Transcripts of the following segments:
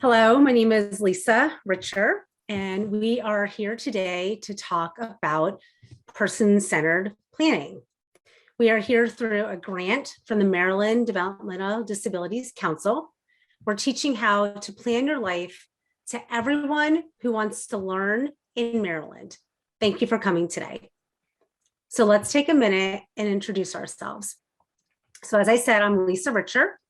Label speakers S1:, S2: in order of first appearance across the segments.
S1: Hello, my name is Lisa Richer, and we are here today to talk about person-centered planning. We are here through a grant from the Maryland Developmental Disabilities Council. We're teaching how to plan your life to everyone who wants to learn in Maryland. Thank you for coming today. So let's take a minute and introduce ourselves. So as I said, I'm Lisa Richer.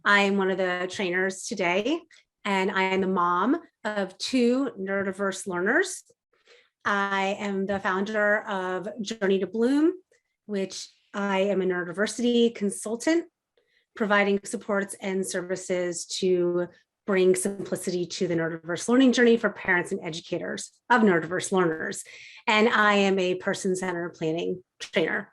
S1: I am one of the trainers today, and I am the mom of two neurodiverse learners. I am the founder of Journey to Bloom, which I am a neurodiversity consultant, providing supports and services to bring simplicity to the neurodiverse learning journey for parents and educators of neurodiverse learners. And I am a person-centered planning trainer.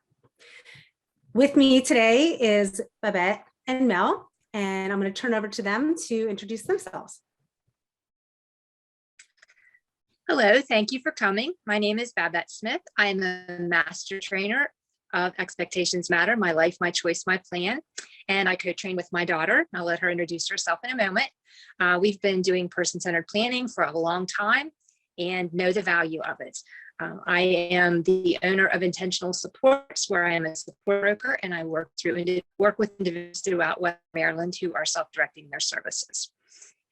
S1: With me today is Babette and Mel, and I'm going to turn over to them to introduce themselves.
S2: Hello, thank you for coming. My name is Babette Smith. I am a master trainer of Expectations Matter, My Life, My Choice, My Plan, and I co-train with my daughter. I'll let her introduce herself in a moment. We've been doing person-centered planning for a long time and know the value of it. I am the owner of Intentional Supports, where I am a support broker, and I work with individuals throughout West Maryland who are self-directing their services.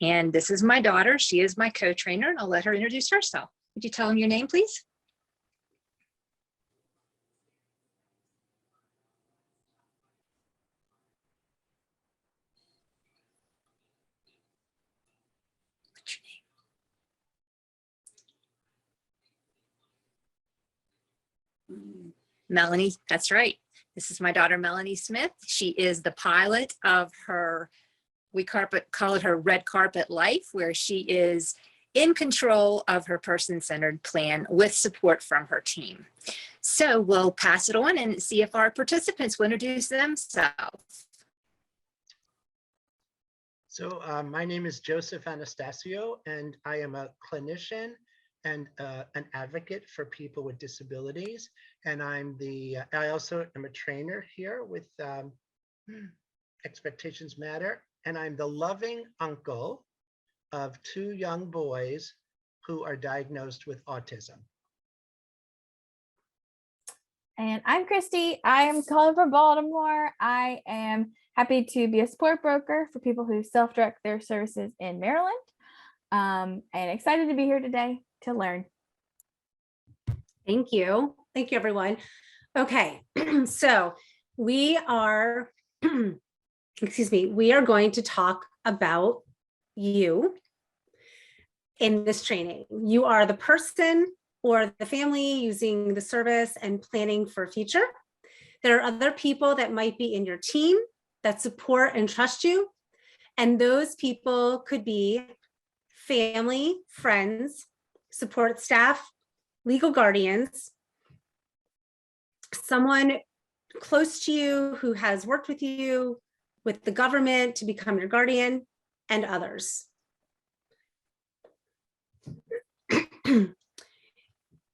S2: And this is my daughter. She is my co-trainer, and I'll let her introduce herself. Would you tell them your name, please? What's your name? Melanie, that's right. This is my daughter, Melanie Smith. She is the pilot of her, we call it her red carpet life, where she is in control of her person-centered plan with support from her team. So we'll pass it on and see if our participants will introduce themselves.
S3: So my name is Joseph Anastasio, and I am a clinician and an advocate for people with disabilities. And I also am a trainer here with Expectations Matter. And I'm the loving uncle of two young boys who are diagnosed with autism.
S4: And I'm Christy. I'm calling from Baltimore. I am happy to be a support broker for people who self-direct their services in Maryland. And excited to be here today to learn.
S1: Thank you. Thank you, everyone. Okay, so we are, we are going to talk about you in this training. You are the person or the family using the service and planning for future. There are other people that might be in your team that support and trust you. And those people could be family, friends, support staff, legal guardians, someone close to you who has worked with you, with the government to become your guardian, and others.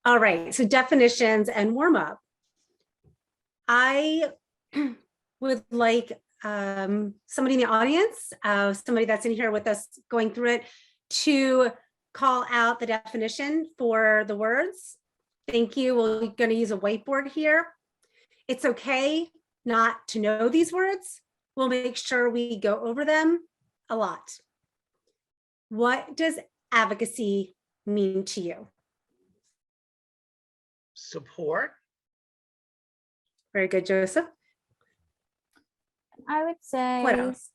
S1: All right, so definitions and warm up. I would like somebody in the audience, somebody that's in here with us going through it, to call out the definition for the words. Thank you. We're going to use a whiteboard here. It's okay not to know these words. We'll make sure we go over them a lot. What does advocacy mean to you?
S3: Support.
S1: Very good, Joseph.
S4: I would say
S1: What else?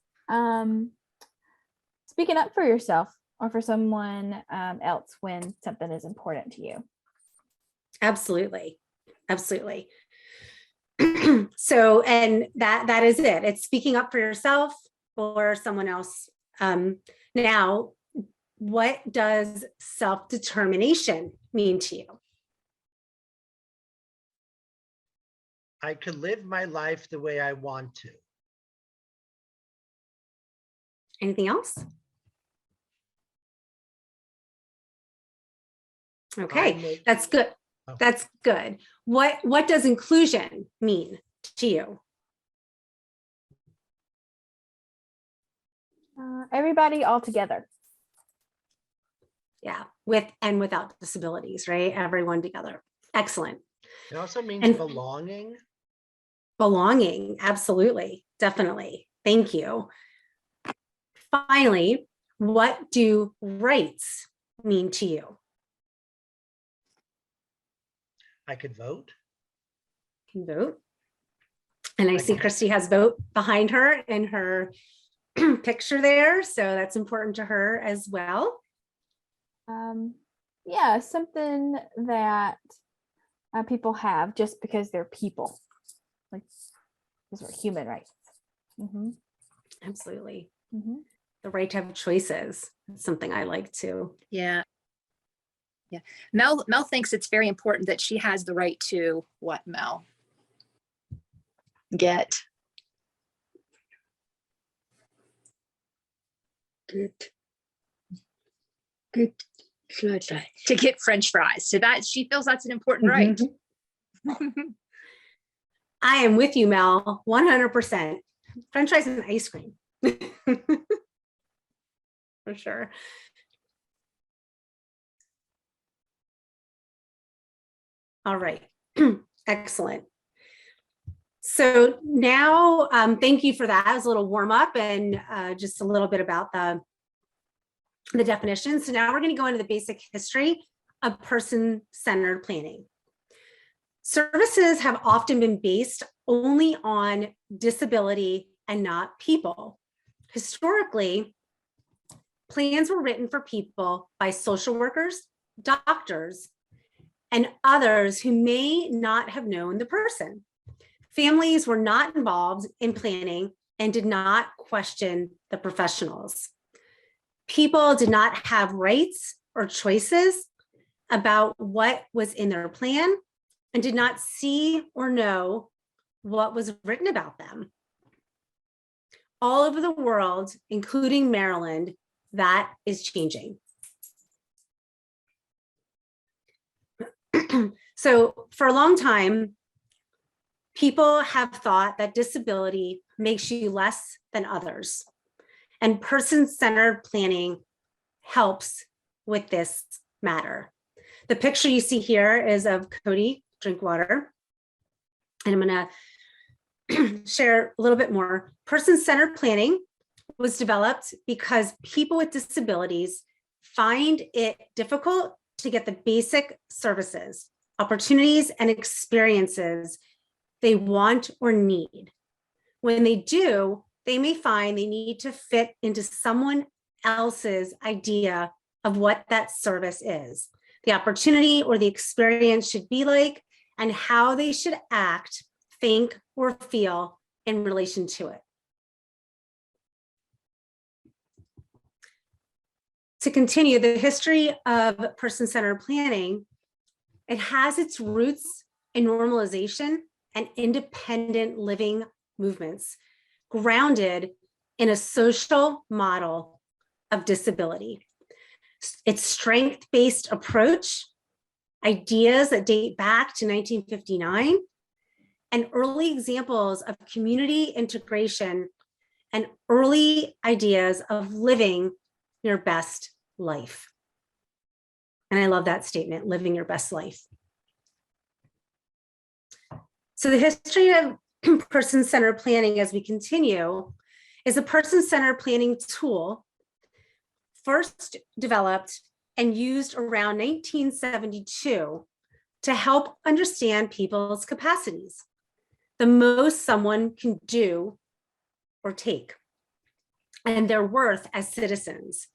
S4: Speaking up for yourself or for someone else when something is important to you.
S1: Absolutely. Absolutely. So, and that is it. It's speaking up for yourself or someone else. Now, what does self-determination mean to you?
S3: I could live my life the way I want to.
S1: Anything else? Okay, that's good. That's good. What does inclusion mean to you?
S4: Everybody all together.
S1: Yeah, with and without disabilities, right? Everyone together. Excellent.
S3: It also means
S1: And
S3: belonging.
S1: belonging, absolutely, definitely. Thank you. Finally, what do rights mean to you?
S3: I could vote.
S1: Can vote. And I see Christy has vote behind her in her picture there. So that's important to her as well.
S4: Yeah, something that people have just because they're people, like these are human rights.
S1: Absolutely. The right to have choices. That's something I like too.
S2: Yeah. Yeah. Mel thinks it's very important that she has the right to what, Mel? Get. Good. To get French fries. So that she feels that's an important right.
S1: I am with you, Mel, 100%. French fries and ice cream. For sure. All right. Excellent. So now, thank you for that. As a little warm up and just a little bit about the definition. So now we're going to go into the basic history of person-centered planning. Services have often been based only on disability and not people. Historically, plans were written for people by social workers, doctors, and others who may not have known the person. Families were not involved in planning and did not question the professionals. People did not have rights or choices about what was in their plan and did not see or know what was written about them. All over the world, including Maryland, that is changing. So for a long time, people have thought that disability makes you less than others, and person-centered planning helps with this matter. The picture you see here is of Cody Drinkwater, and I'm going to share a little bit more. Person-centered planning was developed because people with disabilities find it difficult to get the basic services, opportunities, and experiences they want or need. When they do, they may find they need to fit into someone else's idea of what that service is, the opportunity or the experience should be like, and how they should act, think, or feel in relation to it. To continue, the history of person-centered planning, it has its roots in normalization and independent living movements grounded in a social model of disability. Its strength-based approach, ideas that date back to 1959, and early examples of community integration and early ideas of living your best life. And I love that statement, living your best life. So the history of person-centered planning as we continue is a person-centered planning tool first developed and used around 1972 to help understand people's capacities, the most someone can do or take, and their worth as citizens.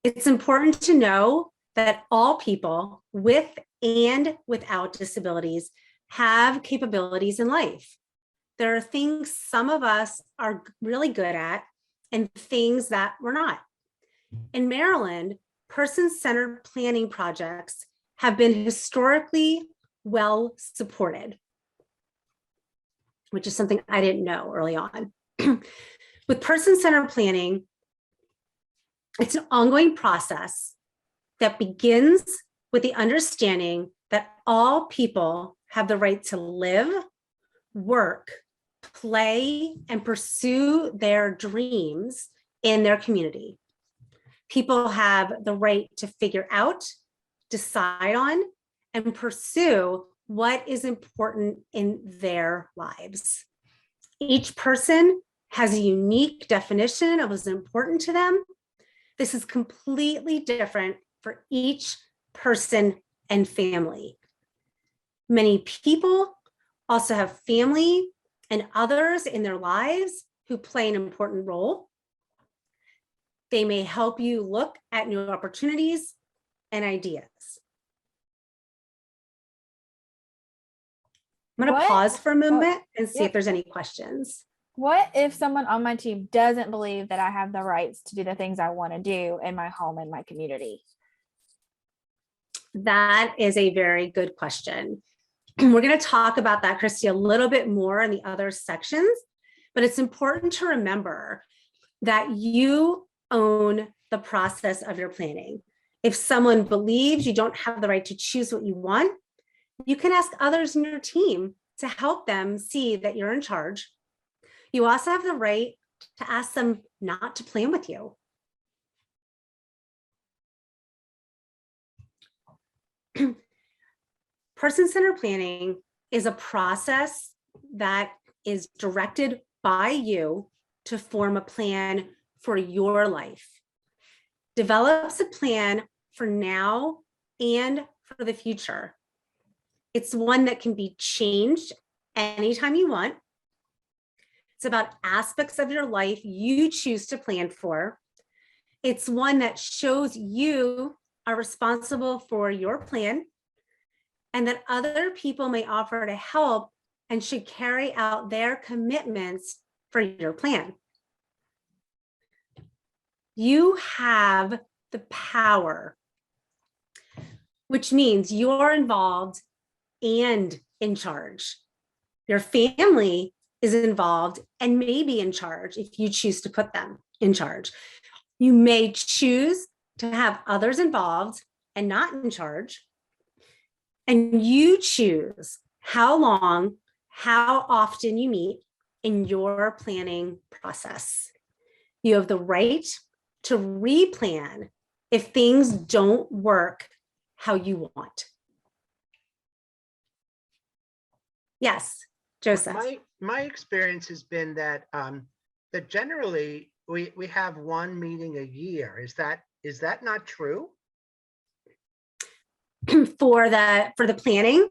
S1: It's important to know that all people with and without disabilities have capabilities in life. There are things some of us are really good at and things that we're not. In Maryland, person-centered planning projects have been historically well supported, which is something I didn't know early on. With person-centered planning, it's an ongoing process that begins with the understanding that all people have the right to live, work, play, and pursue their dreams in their community. People have the right to figure out, decide on, and pursue what is important in their lives. Each person has a unique definition of what's important to them. This is completely different for each person and family. Many people also have family and others in their lives who play an important role. They may help you look at new opportunities and ideas. I'm going to pause for a moment and see if there's any questions.
S4: What if someone on my team doesn't believe that I have the rights to do the things I want to do in my home and my community?
S1: That is a very good question. We're going to talk about that, Christy, a little bit more in the other sections, but it's important to remember that you own the process of your planning. If someone believes you don't have the right to choose what you want, you can ask others in your team to help them see that you're in charge. You also have the right to ask them not to plan with you. Person-centered planning is a process that is directed by you to form a plan for your life. Develops a plan for now and for the future. It's one that can be changed anytime you want. It's about aspects of your life you choose to plan for. It's one that shows you are responsible for your plan and that other people may offer to help and should carry out their commitments for your plan. You have the power, which means you're involved and in charge. Your family is involved and may be in charge if you choose to put them in charge. You may choose to have others involved and not in charge. And you choose how long, how often you meet in your planning process. You have the right to replan if things don't work how you want. Yes, Joseph.
S3: My experience has been that that generally we have one meeting a year. Is that not true?
S1: For the planning?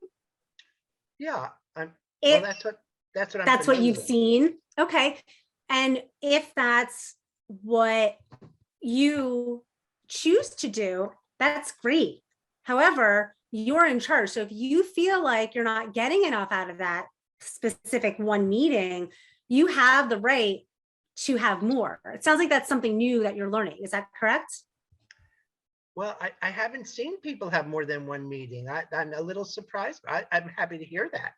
S3: Yeah, well, that's what
S1: you've seen. Okay. And if that's what you choose to do, that's great. However, you're in charge. So if you feel like you're not getting enough out of that specific one meeting, you have the right to have more. It sounds like that's something new that you're learning. Is that correct?
S3: Well, I haven't seen people have more than one meeting. I'm a little surprised. I'm happy to hear that.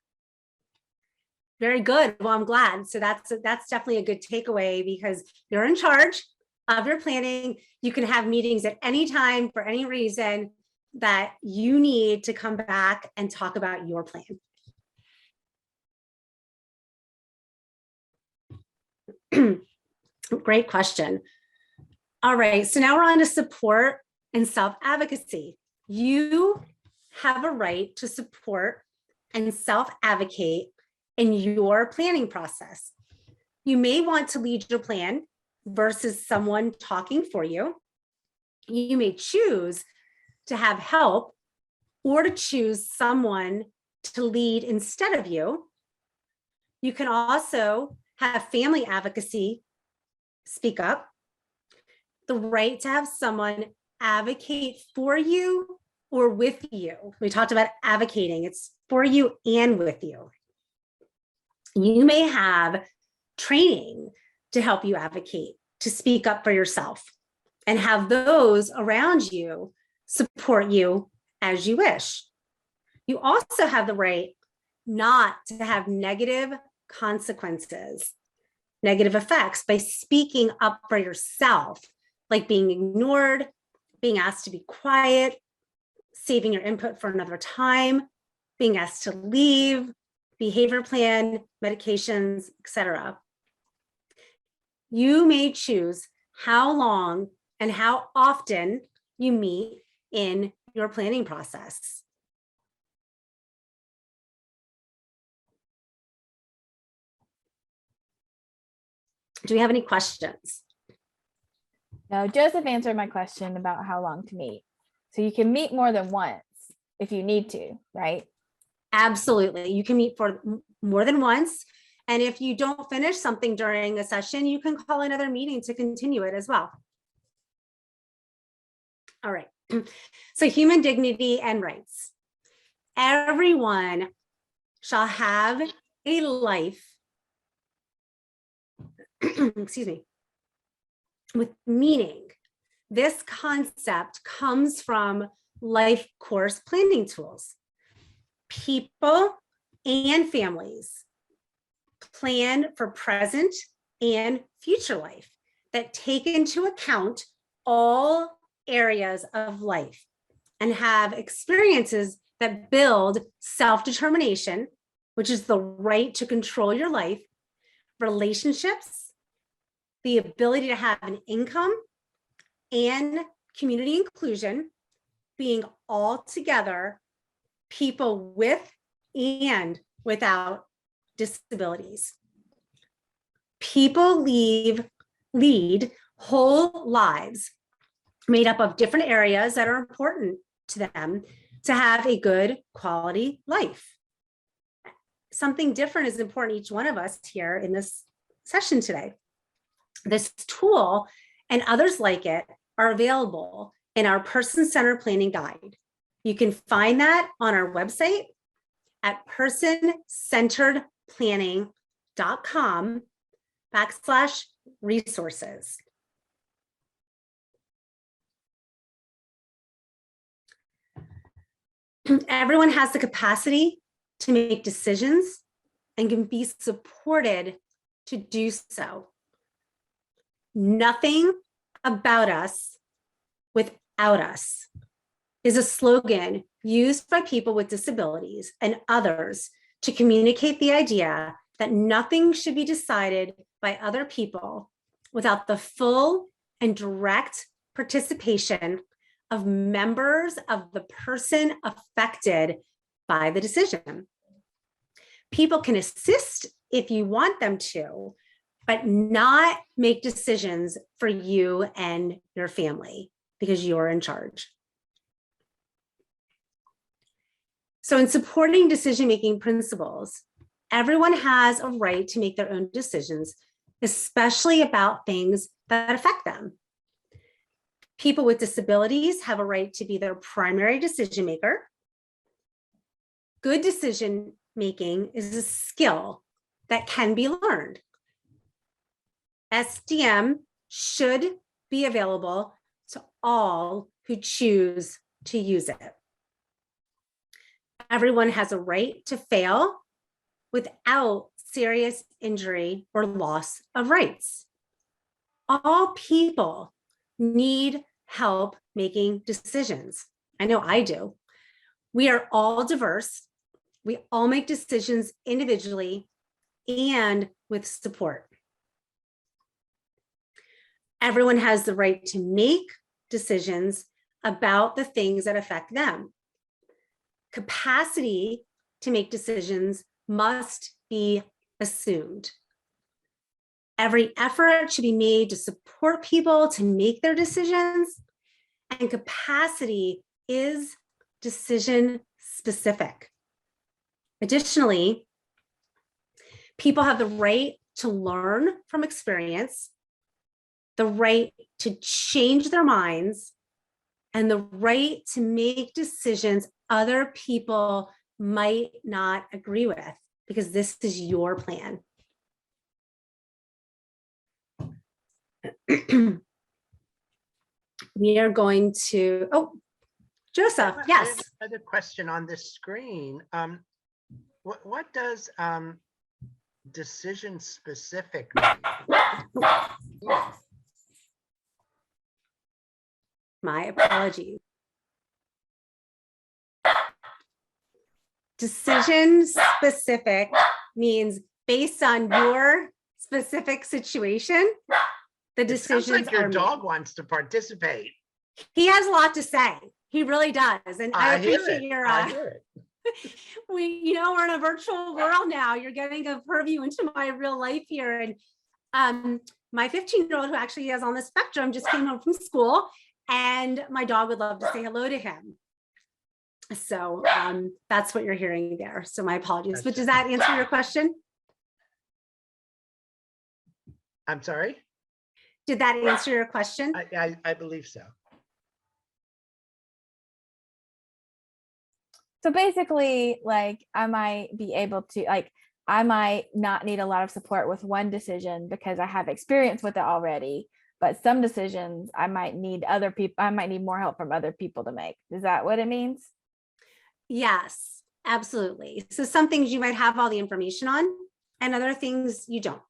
S1: Very good. Well, I'm glad. So that's definitely a good takeaway because you're in charge of your planning. You can have meetings at any time for any reason that you need to come back and talk about your plan. Great question. All right, so now we're on to support and self-advocacy. You have a right to support and self-advocate in your planning process. You may want to lead your plan versus someone talking for you. You may choose to have help or to choose someone to lead instead of you. You can also have family advocacy speak up, the right to have someone advocate for you or with you. We talked about advocating. It's for you and with you. You may have training to help you advocate, to speak up for yourself, and have those around you support you as you wish. You also have the right not to have negative consequences, negative effects by speaking up for yourself, like being ignored, being asked to be quiet, saving your input for another time, being asked to leave, behavior plan, medications, etc. You may choose how long and how often you meet in your planning process. Do we have any questions?
S4: No, Joseph answered my question about how long to meet. So you can meet more than once if you need to, right?
S1: Absolutely. You can meet for more than once. And if you don't finish something during a session, you can call another meeting to continue it as well. All right. So human dignity and rights. Everyone shall have a life, excuse me, with meaning. This concept comes from life course planning tools. People and families plan for present and future life that take into account all areas of life and have experiences that build self-determination, which is the right to control your life, relationships, the ability to have an income, and community inclusion, being all together, people with and without disabilities. People lead whole lives made up of different areas that are important to them to have a good quality life. Something different is important to each one of us here in this session today. This tool and others like it are available in our person-centered planning guide. You can find that on our website at personcenteredplanning.com/resources. Everyone has the capacity to make decisions and can be supported to do so. Nothing about us without us is a slogan used by people with disabilities and others to communicate the idea that nothing should be decided by other people without the full and direct participation of members of the person affected by the decision. People can assist if you want them to, but not make decisions for you and your family because you're in charge. So in supporting decision-making principles, everyone has a right to make their own decisions, especially about things that affect them. People with disabilities have a right to be their primary decision maker. Good decision making is a skill that can be learned. SDM should be available to all who choose to use it. Everyone has a right to fail without serious injury or loss of rights. All people need help making decisions. I know I do. We are all diverse. We all make decisions individually and with support. Everyone has the right to make decisions about the things that affect them. Capacity to make decisions must be assumed. Every effort should be made to support people to make their decisions, and capacity is decision specific. Additionally, people have the right to learn from experience, the right to change their minds, and the right to make decisions other people might not agree with, because this is your plan. We are going to, oh, Joseph, yes.
S3: I have another question on this screen. What does decision specific mean?
S1: My apologies. Decision specific means based on your specific situation, The
S3: It sounds
S1: decisions
S3: like your
S1: are made.
S3: dog wants to participate.
S1: He has a lot to say. He really does. And I
S3: hear
S1: appreciate
S3: it.
S1: your,
S3: I hear it.
S1: we're in a virtual world now. You're getting a purview into my real life here. And my 15-year-old, who actually is on the spectrum, just came home from school, and my dog would love to say hello to him. So that's what you're hearing there. So my apologies. But does that answer your question?
S3: I'm sorry?
S1: Did that answer your question?
S3: I believe so.
S4: So basically, like, I might be able to, like, I might not need a lot of support with one decision because I have experience with it already. But some decisions I might need other people, I might need more help from other people to make. Is that what it means?
S1: Yes, absolutely. So some things you might have all the information on, and other things you don't.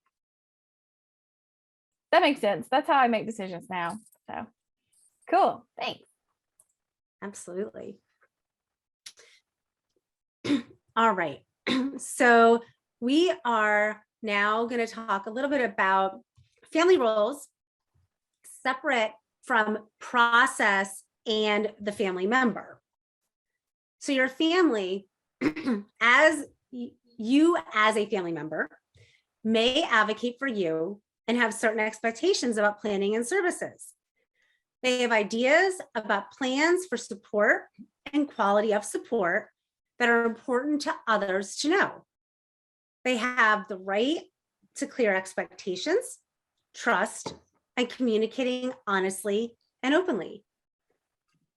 S4: That makes sense. That's how I make decisions now. So cool. Thanks.
S1: Absolutely. All right. So we are now going to talk a little bit about family roles separate from process and the family member. So your family, as you as a family member, may advocate for you and have certain expectations about planning and services. They have ideas about plans for support and quality of support that are important to others to know. They have the right to clear expectations, trust, and communicating honestly and openly.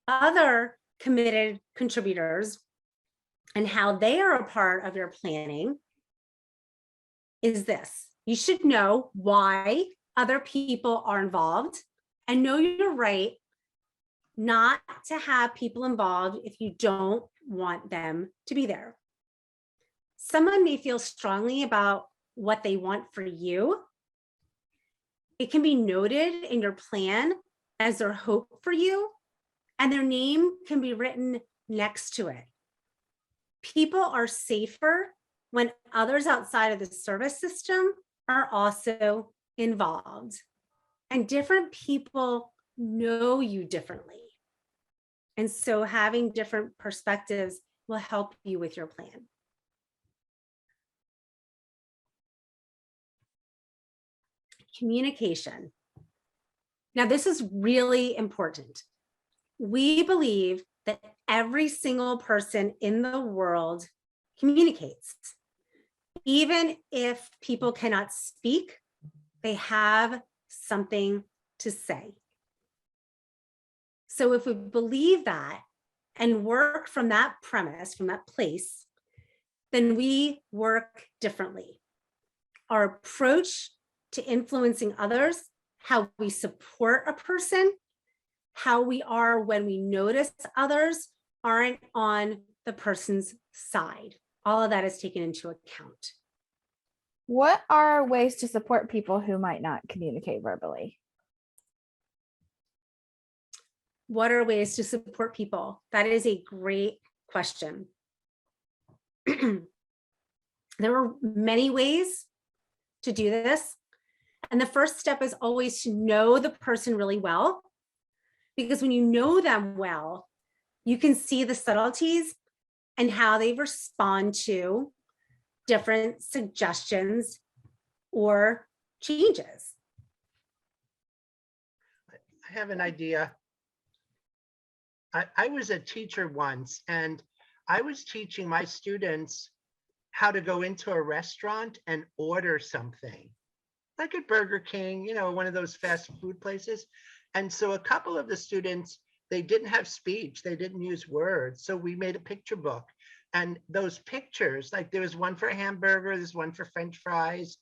S1: Other committed contributors and how they are a part of your planning is this. You should know why other people are involved and know your right not to have people involved if you don't want them to be there. Someone may feel strongly about what they want for you. It can be noted in your plan as their hope for you, and their name can be written next to it. People are safer when others outside of the service system are also involved, and different people know you differently. And so having different perspectives will help you with your plan. Communication. Now, this is really important. We believe that every single person in the world communicates. Even if people cannot speak, they have something to say. So if we believe that and work from that premise, from that place, then we work differently. Our approach to influencing others, how we support a person, how we are when we notice others aren't on the person's side. All of that is taken into account.
S4: What are ways to support people who might not communicate verbally?
S1: What are ways to support people? That is a great question. There are many ways to do this. And the first step is always to know the person really well, because when you know them well, you can see the subtleties and how they respond to different suggestions or changes.
S3: I have an idea. I was a teacher once, and I was teaching my students how to go into a restaurant and order something, like at Burger King, one of those fast food places. And so a couple of the students, they didn't have speech, they didn't use words. So we made a picture book. And those pictures, like there was one for a hamburger, there's one for French fries,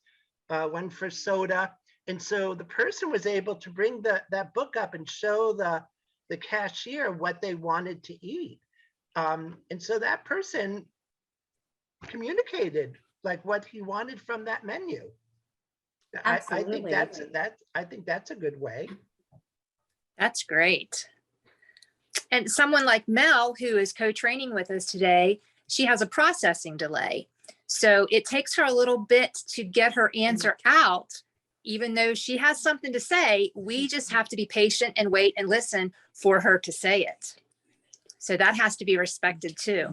S3: one for soda. And so the person was able to bring that book up and show the cashier what they wanted to eat. And so that person communicated like what he wanted from that menu. I think that's a good way.
S2: That's great. And someone like Mel, who is co-training with us today, she has a processing delay. So it takes her a little bit to get her answer out. even though she has something to say, we just have to be patient and wait and listen for her to say it. So that has to be respected too.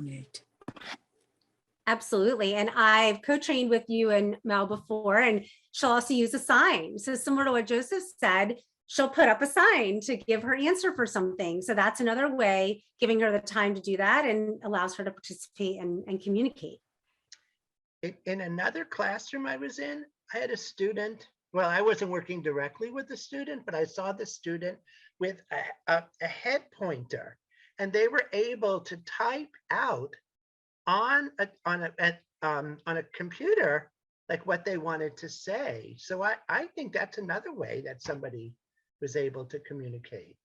S1: Absolutely. And I've co-trained with you and Mel before, and she'll also use a sign. So similar to what Joseph said, she'll put up a sign to give her answer for something. So that's another way, giving her the time to do that and allows her to participate and communicate.
S3: In another classroom I was in, I had a student. Well, I wasn't working directly with the student, but I saw the student with a head pointer, and they were able to type out on a computer like what they wanted to say. So I think that's another way that somebody was able to communicate.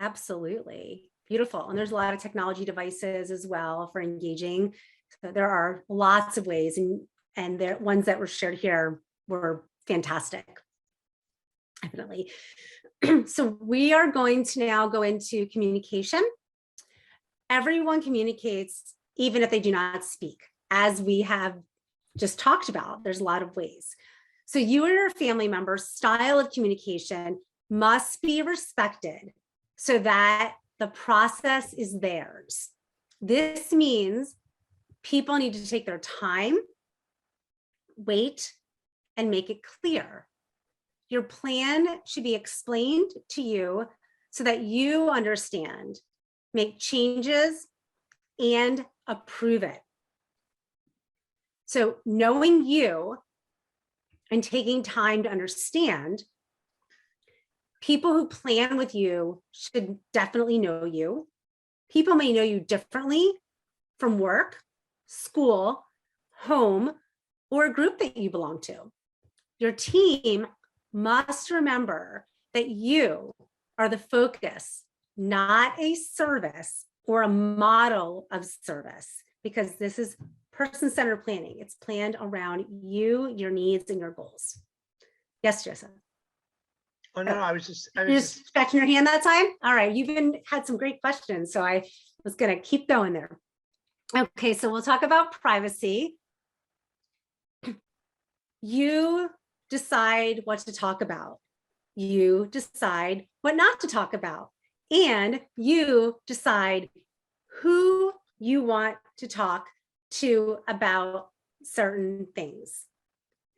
S1: Absolutely. Beautiful. And there's a lot of technology devices as well for engaging. So there are lots of ways, and the ones that were shared here were fantastic. Definitely. So we are going to now go into communication. Everyone communicates, even if they do not speak, as we have just talked about. There's a lot of ways. So you or your family member's style of communication must be respected so that the process is theirs. This means people need to take their time, wait, and make it clear. Your plan should be explained to you so that you understand, make changes, and approve it. So knowing you and taking time to understand, people who plan with you should definitely know you. People may know you differently from work, school, home, or a group that you belong to. Your team must remember that you are the focus, not a service or a model of service, because this is person-centered planning. It's planned around you, your needs, and your goals. Yes, Joseph.
S3: Oh no, I was just
S1: Scratching your hand that time. All right, you've even had some great questions, so I was going to keep going there. Okay, so we'll talk about privacy. You decide what to talk about. You decide what not to talk about. And you decide who you want to talk to about certain things.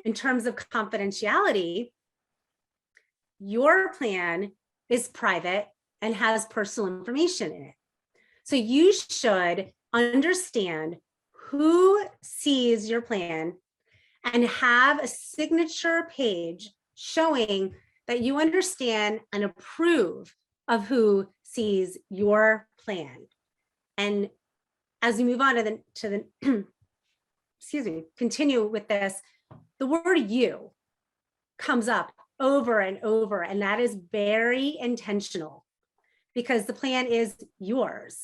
S1: In terms of confidentiality, your plan is private and has personal information in it. So you should understand who sees your plan and have a signature page showing that you understand and approve of who sees your plan. And as we move on to the excuse me, continue with this, the word you comes up over and over, and that is very intentional because the plan is yours.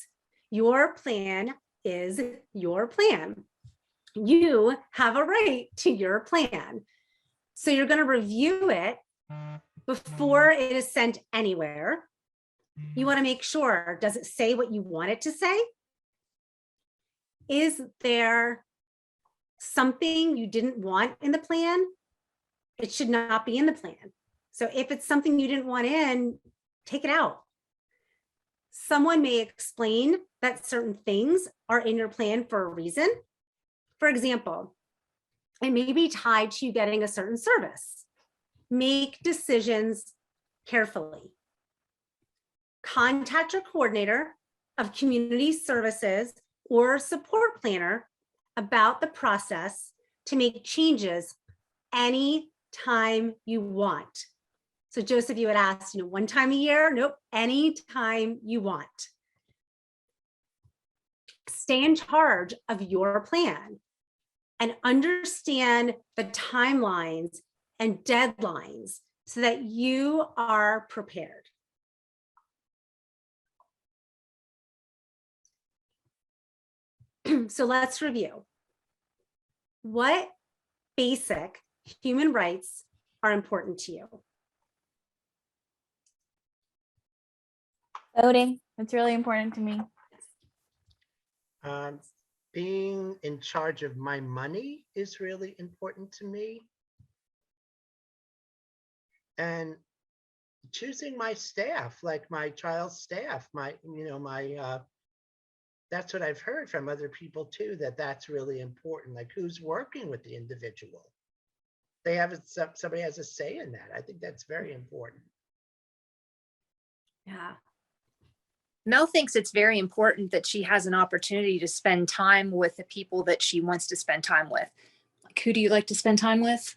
S1: Your plan is your plan. You have a right to your plan. So you're going to review it before it is sent anywhere. You want to make sure, does it say what you want it to say? Is there something you didn't want in the plan? It should not be in the plan. So if it's something you didn't want in, take it out. Someone may explain that certain things are in your plan for a reason. For example, it may be tied to you getting a certain service. Make decisions carefully. Contact your coordinator of community services or support planner about the process to make changes anytime you want. So Joseph, you had asked, one time a year? Nope, anytime you want. Stay in charge of your plan and understand the timelines and deadlines so that you are prepared. So let's review. What basic human rights are important to you?
S4: Voting. It's really important to me.
S3: Being in charge of my money is really important to me. and choosing my staff, like my child's staff, that's what I've heard from other people too, that's really important. Like who's working with the individual. They have somebody has a say in that. I think that's very important.
S1: Yeah.
S2: Mel thinks it's very important that she has an opportunity to spend time with the people that she wants to spend time with. Like, who do you like to spend time with?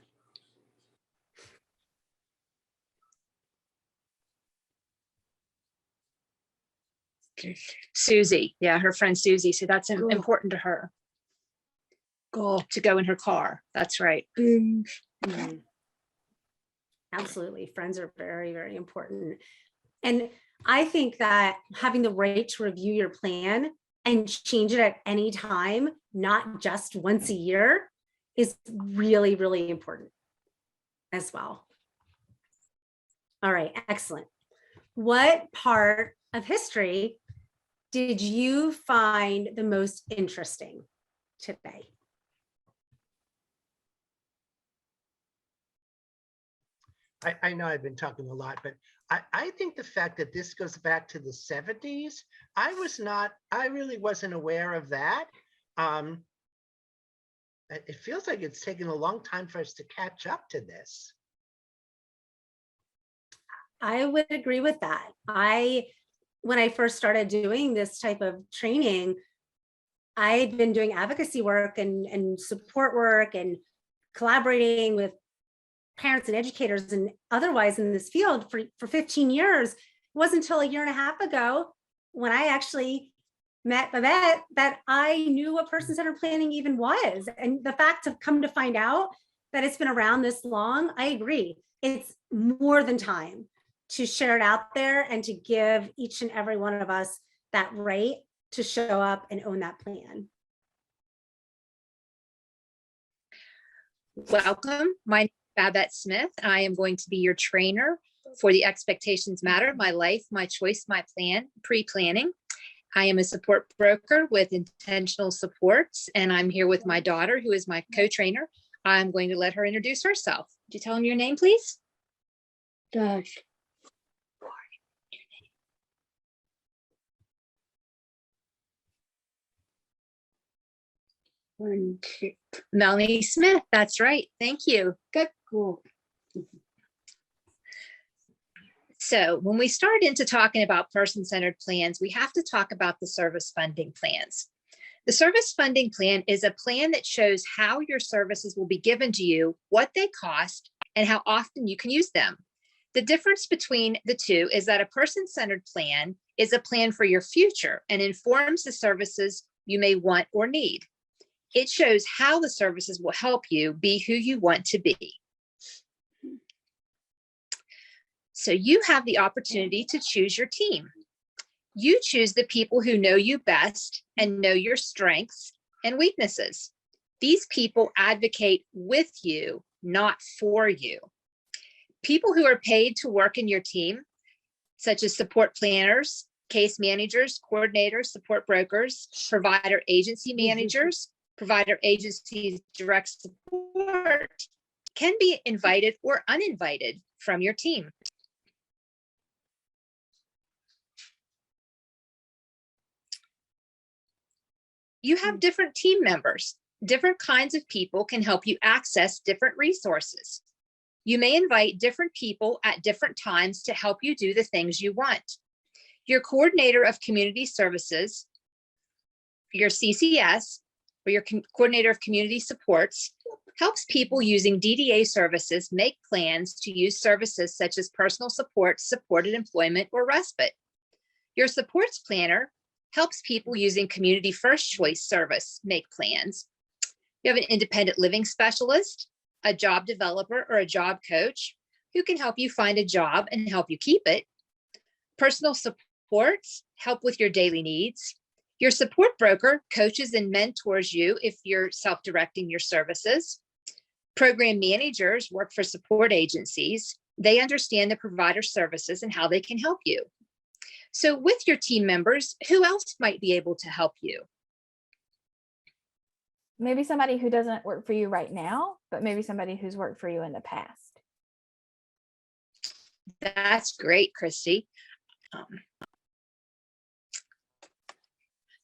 S2: Susie. Yeah, her friend Susie. So that's important to her. To go in her car. That's right.
S1: Mhm. Absolutely. Friends are very, very important. And I think that having the right to review your plan and change it at any time, not just once a year, is really, really important as well. All right, excellent. What part of history did you find the most interesting today?
S3: I know I've been talking a lot, but I think the fact that this goes back to the 70s, I really wasn't aware of that. It feels like it's taken a long time for us to catch up to this.
S1: I would agree with that. When I first started doing this type of training, I had been doing advocacy work and support work and collaborating with parents and educators and otherwise in this field for 15 years. It wasn't until a year and a half ago when I actually met Babette that I knew what person-centered planning even was. And the fact to come to find out that it's been around this long, I agree. It's more than time to share it out there and to give each and every one of us that right to show up and own that plan.
S2: Welcome. My name is Babette Smith. I am going to be your trainer for the Expectations Matter, My Life, My Choice, My Plan, pre-planning. I am a support broker with Intentional Supports, and I'm here with my daughter, who is my co-trainer. I'm going to let her introduce herself. Could you tell them your name, please?
S5: Josh.
S2: Melanie Smith. That's right. Thank you. Good.
S5: Cool.
S2: So when we start into talking about person-centered plans, we have to talk about the service funding plans. The service funding plan is a plan that shows how your services will be given to you, what they cost, and how often you can use them. The difference between the two is that a person-centered plan is a plan for your future and informs the services you may want or need. It shows how the services will help you be who you want to be. So you have the opportunity to choose your team. You choose the people who know you best and know your strengths and weaknesses. These people advocate with you, not for you. People who are paid to work in your team, such as support planners, case managers, coordinators, support brokers, provider agency managers, provider agencies direct support, can be invited or uninvited from your team. You have different team members. Different kinds of people can help you access different resources. You may invite different people at different times to help you do the things you want. Your coordinator of community services, your CCS, or your coordinator of community supports, helps people using DDA services make plans to use services such as personal support, supported employment, or respite. Your supports planner helps people using community first choice service make plans. You have an independent living specialist, a job developer, or a job coach who can help you find a job and help you keep it. Personal supports help with your daily needs. Your support broker coaches and mentors you if you're self-directing your services. Program managers work for support agencies. They understand the provider services and how they can help you. So with your team members, who else might be able to help you?
S4: Maybe somebody who doesn't work for you right now, but maybe somebody who's worked for you in the past.
S2: That's great, Christy.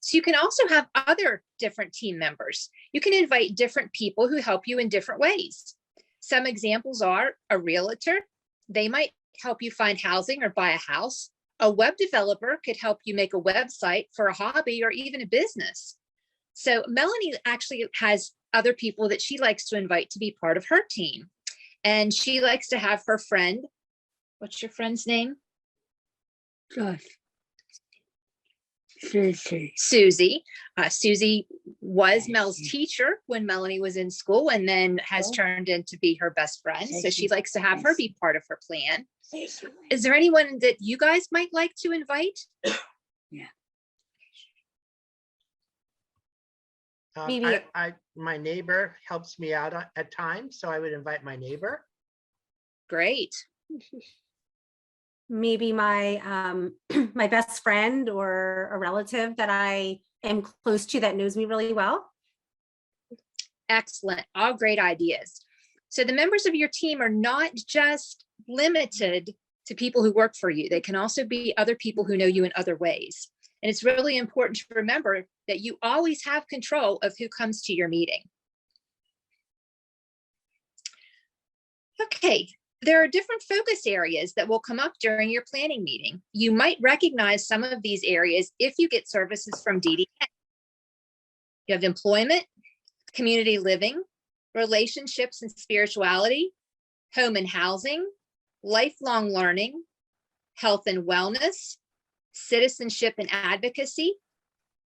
S2: So you can also have other different team members. You can invite different people who help you in different ways. Some examples are a realtor. They might help you find housing or buy a house. A web developer could help you make a website for a hobby or even a business. So Melanie actually has other people that she likes to invite to be part of her team. And she likes to have her friend, what's your friend's name?
S5: Josh. Susie.
S2: Susie. Susie was Mel's teacher when Melanie was in school and then has turned into be her best friend. So she likes to have her be part of her plan. Is there anyone that you guys might like to invite?
S5: Yeah.
S4: Maybe-
S3: My neighbor helps me out at times, so I would invite my neighbor.
S2: Great.
S1: Maybe my my best friend or a relative that I am close to that knows me really well.
S2: Excellent. All great ideas. So the members of your team are not just limited to people who work for you. They can also be other people who know you in other ways. And it's really important to remember that you always have control of who comes to your meeting. Okay, there are different focus areas that will come up during your planning meeting. You might recognize some of these areas if you get services from DDA. You have employment, community living, relationships and spirituality, home and housing, lifelong learning, health and wellness, citizenship and advocacy,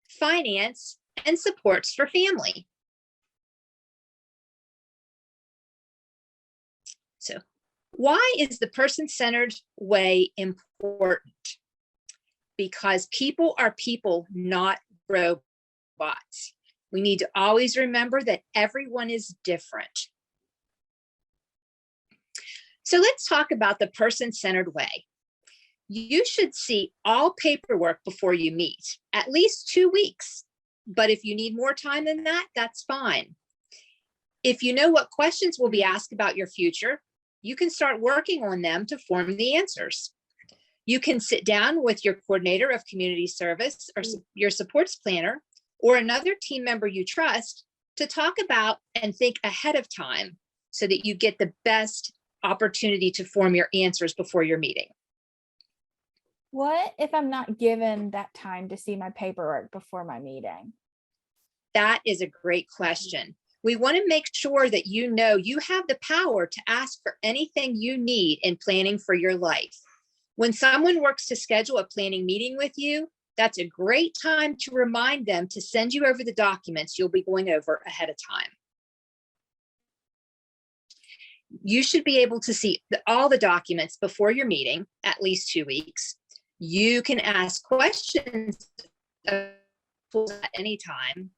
S2: finance, and supports for family. So, why is the person-centered way important? Because people are people, not robots. We need to always remember that everyone is different. So let's talk about the person-centered way. You should see all paperwork before you meet, at least 2 weeks. But if you need more time than that, that's fine. If you know what questions will be asked about your future, you can start working on them to form the answers. You can sit down with your coordinator of community service or your supports planner or another team member you trust to talk about and think ahead of time so that you get the best opportunity to form your answers before your meeting.
S4: What if I'm not given that time to see my paperwork before my meeting?
S2: That is a great question. We want to make sure that you know you have the power to ask for anything you need in planning for your life. When someone works to schedule a planning meeting with you, that's a great time to remind them to send you over the documents you'll be going over ahead of time. You should be able to see all the documents before your meeting, at least 2 weeks. You can ask questions at any time.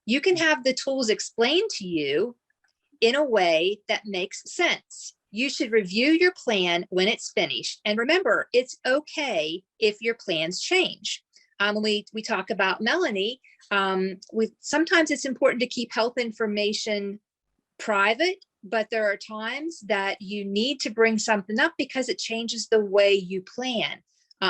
S2: You can have the tools explained to you in a way that makes sense. You should review your plan when it's finished. And remember, it's okay if your plans change. When we talk about Melanie, sometimes it's important to keep health information private, but there are times that you need to bring something up because it changes the way you plan.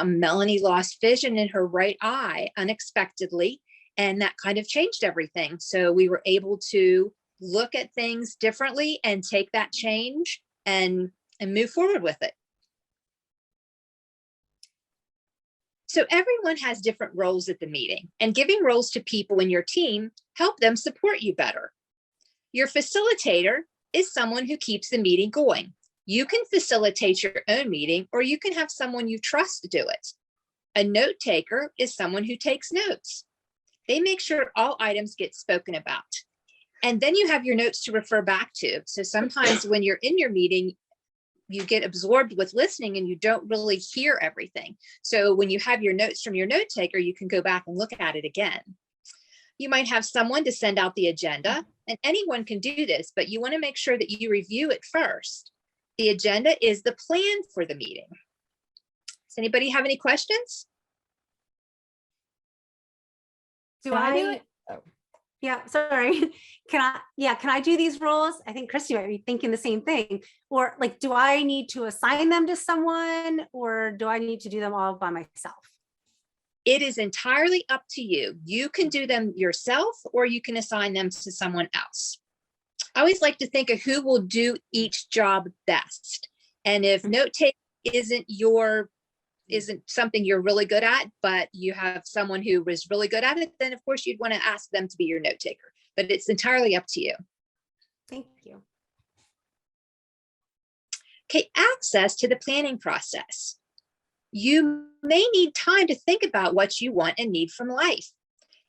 S2: Melanie lost vision in her right eye unexpectedly, and that kind of changed everything. So we were able to look at things differently and take that change and move forward with it. So everyone has different roles at the meeting, and giving roles to people in your team help them support you better. Your facilitator is someone who keeps the meeting going. You can facilitate your own meeting, or you can have someone you trust to do it. A note taker is someone who takes notes. They make sure all items get spoken about. And then you have your notes to refer back to. So sometimes when you're in your meeting, you get absorbed with listening and you don't really hear everything. So when you have your notes from your note taker, you can go back and look at it again. You might have someone to send out the agenda, and anyone can do this, but you want to make sure that you review it first. The agenda is the plan for the meeting. Does anybody have any questions?
S1: Do
S4: Can I do
S1: I?
S4: it? Oh.
S1: Yeah, sorry. Can I do these roles? I think Christy might be thinking the same thing. Or like, do I need to assign them to someone or do I need to do them all by myself?
S2: It is entirely up to you. You can do them yourself or you can assign them to someone else. I always like to think of who will do each job best. And if note taking isn't something you're really good at, but you have someone who is really good at it, then of course you'd want to ask them to be your note taker. But it's entirely up to you.
S1: Thank you.
S2: Okay, access to the planning process. You may need time to think about what you want and need from life.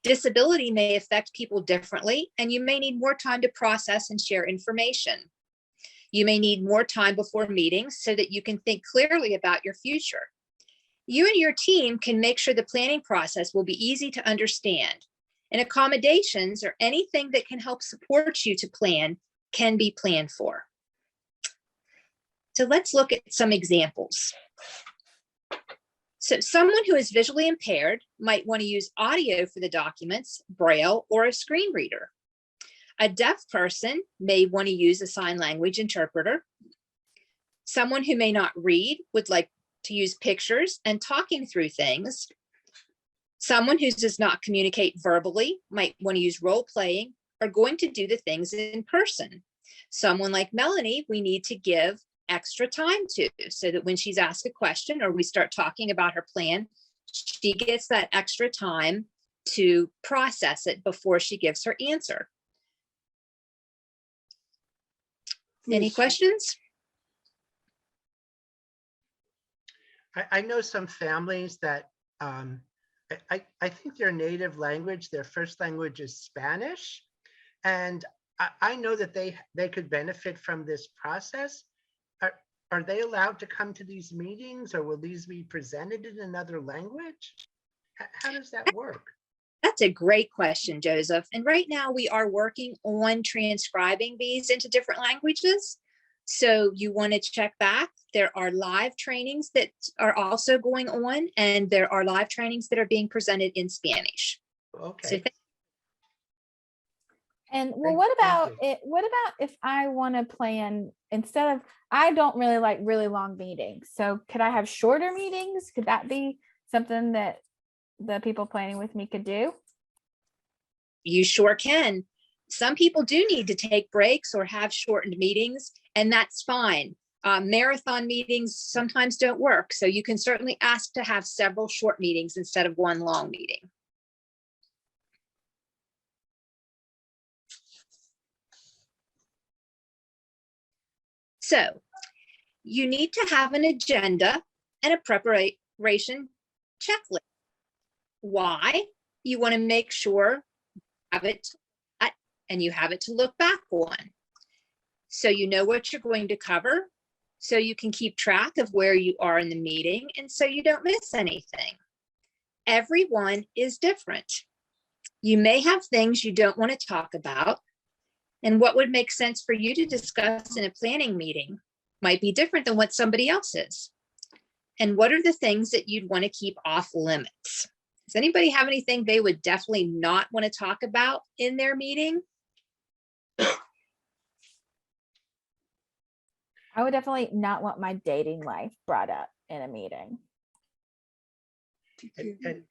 S2: Disability may affect people differently, and you may need more time to process and share information. You may need more time before meetings so that you can think clearly about your future. You and your team can make sure the planning process will be easy to understand, and accommodations or anything that can help support you to plan can be planned for. So let's look at some examples. So someone who is visually impaired might want to use audio for the documents, Braille, or a screen reader. A deaf person may want to use a sign language interpreter. Someone who may not read would like to use pictures and talking through things. Someone who does not communicate verbally might want to use role playing or going to do the things in person. Someone like Melanie, we need to give extra time to, so that when she's asked a question or we start talking about her plan, she gets that extra time to process it before she gives her answer. Any questions?
S3: I know some families that I think their native language, their first language is Spanish. And I know that they could benefit from this process. Are they allowed to come to these meetings, or will these be presented in another language? How does that work?
S2: That's a great question, Joseph. And right now we are working on transcribing these into different languages. So you want to check back. There are live trainings that are also going on, and there are live trainings that are being presented in Spanish.
S3: Okay.
S2: So
S4: And well,
S3: Thank you.
S4: what about if I want to plan instead of, I don't really like really long meetings. So could I have shorter meetings? Could that be something that the people planning with me could do?
S2: you sure can. Some people do need to take breaks or have shortened meetings, and that's fine. Marathon meetings sometimes don't work. So you can certainly ask to have several short meetings instead of one long meeting. So you need to have an agenda and a preparation checklist. Why? You want to make sure you have it and you have it to look back on. So you know what you're going to cover, so you can keep track of where you are in the meeting, and so you don't miss anything. Everyone is different. You may have things you don't want to talk about, and what would make sense for you to discuss in a planning meeting might be different than what somebody else is. And what are the things that you'd want to keep off limits? Does anybody have anything they would definitely not want to talk about in their meeting?
S4: I would definitely not want my dating life brought up in a meeting.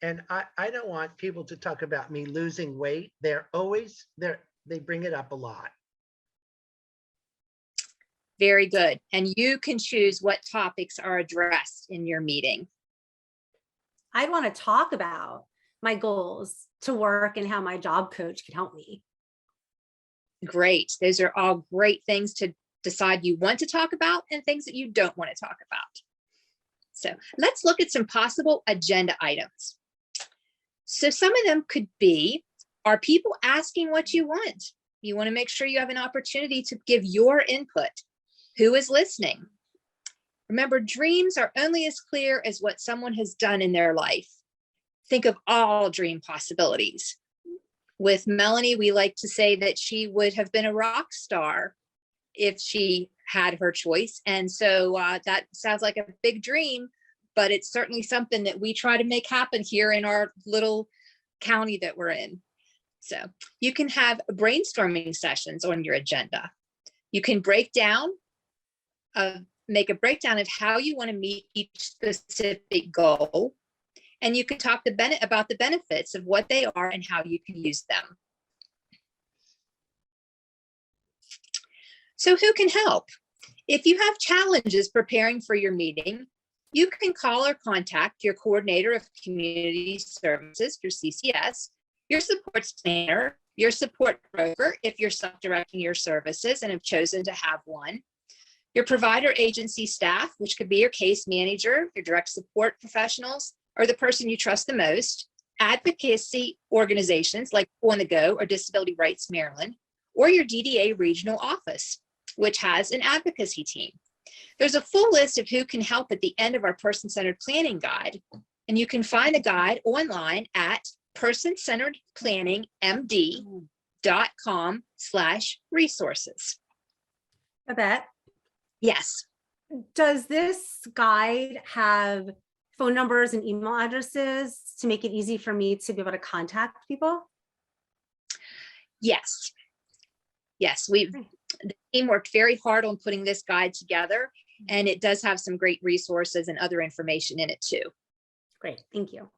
S3: And I don't want people to talk about me losing weight. They're always there. They bring it up a lot.
S2: Very good. And you can choose what topics are addressed in your meeting.
S1: I'd want to talk about my goals to work and how my job coach can help me.
S2: Great. Those are all great things to decide you want to talk about and things that you don't want to talk about. So let's look at some possible agenda items. So some of them could be, are people asking what you want? You want to make sure you have an opportunity to give your input. Who is listening? Remember, dreams are only as clear as what someone has done in their life. Think of all dream possibilities. With Melanie, we like to say that she would have been a rock star if she had her choice. And so that sounds like a big dream, but it's certainly something that we try to make happen here in our little county that we're in. So you can have brainstorming sessions on your agenda. You can make a breakdown of how you want to meet each specific goal. And you can talk about the benefits of what they are and how you can use them. So who can help? If you have challenges preparing for your meeting, you can call or contact your coordinator of community services, your CCS, your support planner, your support broker, if you're self-directing your services and have chosen to have one, your provider agency staff, which could be your case manager, your direct support professionals, or the person you trust the most, advocacy organizations like On the Go or Disability Rights Maryland, or your DDA regional office, which has an advocacy team. There's a full list of who can help at the end of our person-centered planning guide, and you can find the guide online at personcenteredplanning.com/resources.
S1: Babette,
S2: Yes.
S1: does this guide have phone numbers and email addresses to make it easy for me to be able to contact people?
S2: Yes. The team worked very hard on putting this guide together, and it does have some great resources and other information in it too.
S1: Great, thank you.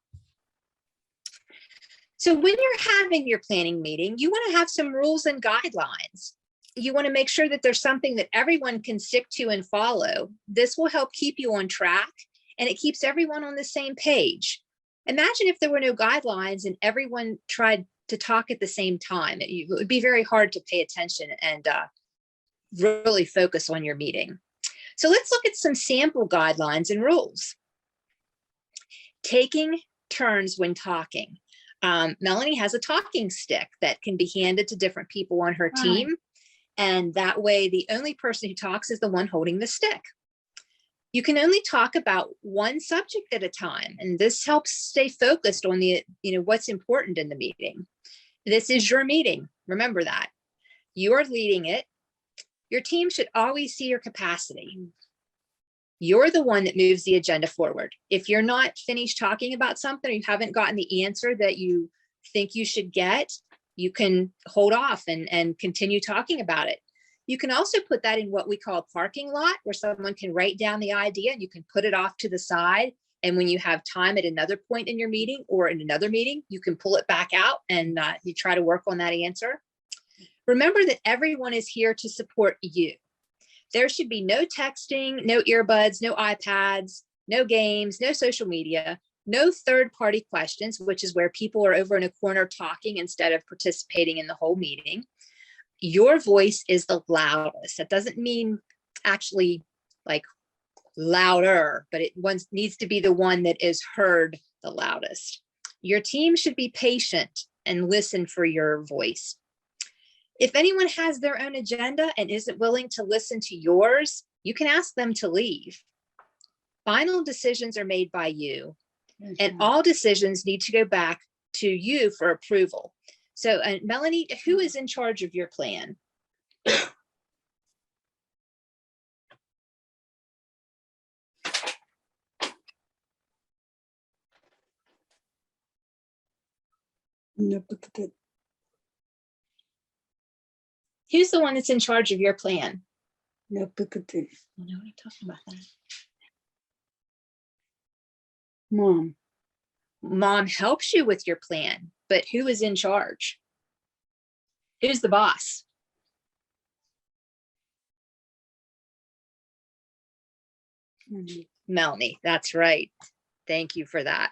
S2: So when you're having your planning meeting, you want to have some rules and guidelines. You want to make sure that there's something that everyone can stick to and follow. This will help keep you on track, and it keeps everyone on the same page. Imagine if there were no guidelines and everyone tried to talk at the same time. It would be very hard to pay attention and really focus on your meeting. So let's look at some sample guidelines and rules. Taking turns when talking. Melanie has a talking stick that can be handed to different people on her team. And that way, the only person who talks is the one holding the stick. You can only talk about one subject at a time. And this helps stay focused on what's important in the meeting. This is your meeting. Remember that. You are leading it. Your team should always see your capacity. You're the one that moves the agenda forward. If you're not finished talking about something, or you haven't gotten the answer that you think you should get, you can hold off and continue talking about it. You can also put that in what we call a parking lot, where someone can write down the idea and you can put it off to the side. And when you have time at another point in your meeting or in another meeting, you can pull it back out and you try to work on that answer. Remember that everyone is here to support you. There should be no texting, no earbuds, no iPads, no games, no social media, no third-party questions, which is where people are over in a corner talking instead of participating in the whole meeting. Your voice is the loudest. That doesn't mean actually like louder, but it needs to be the one that is heard the loudest. Your team should be patient and listen for your voice. If anyone has their own agenda and isn't willing to listen to yours, you can ask them to leave. Final decisions are made by you, and all decisions need to go back to you for approval. So, Melanie, who is in charge of your plan? Who's the one that's in charge of your plan?
S5: No,
S2: I know I'm talking about that.
S5: Mom.
S2: Mom helps you with your plan, but who is in charge? Who's the boss? Melanie, that's right. Thank you for that.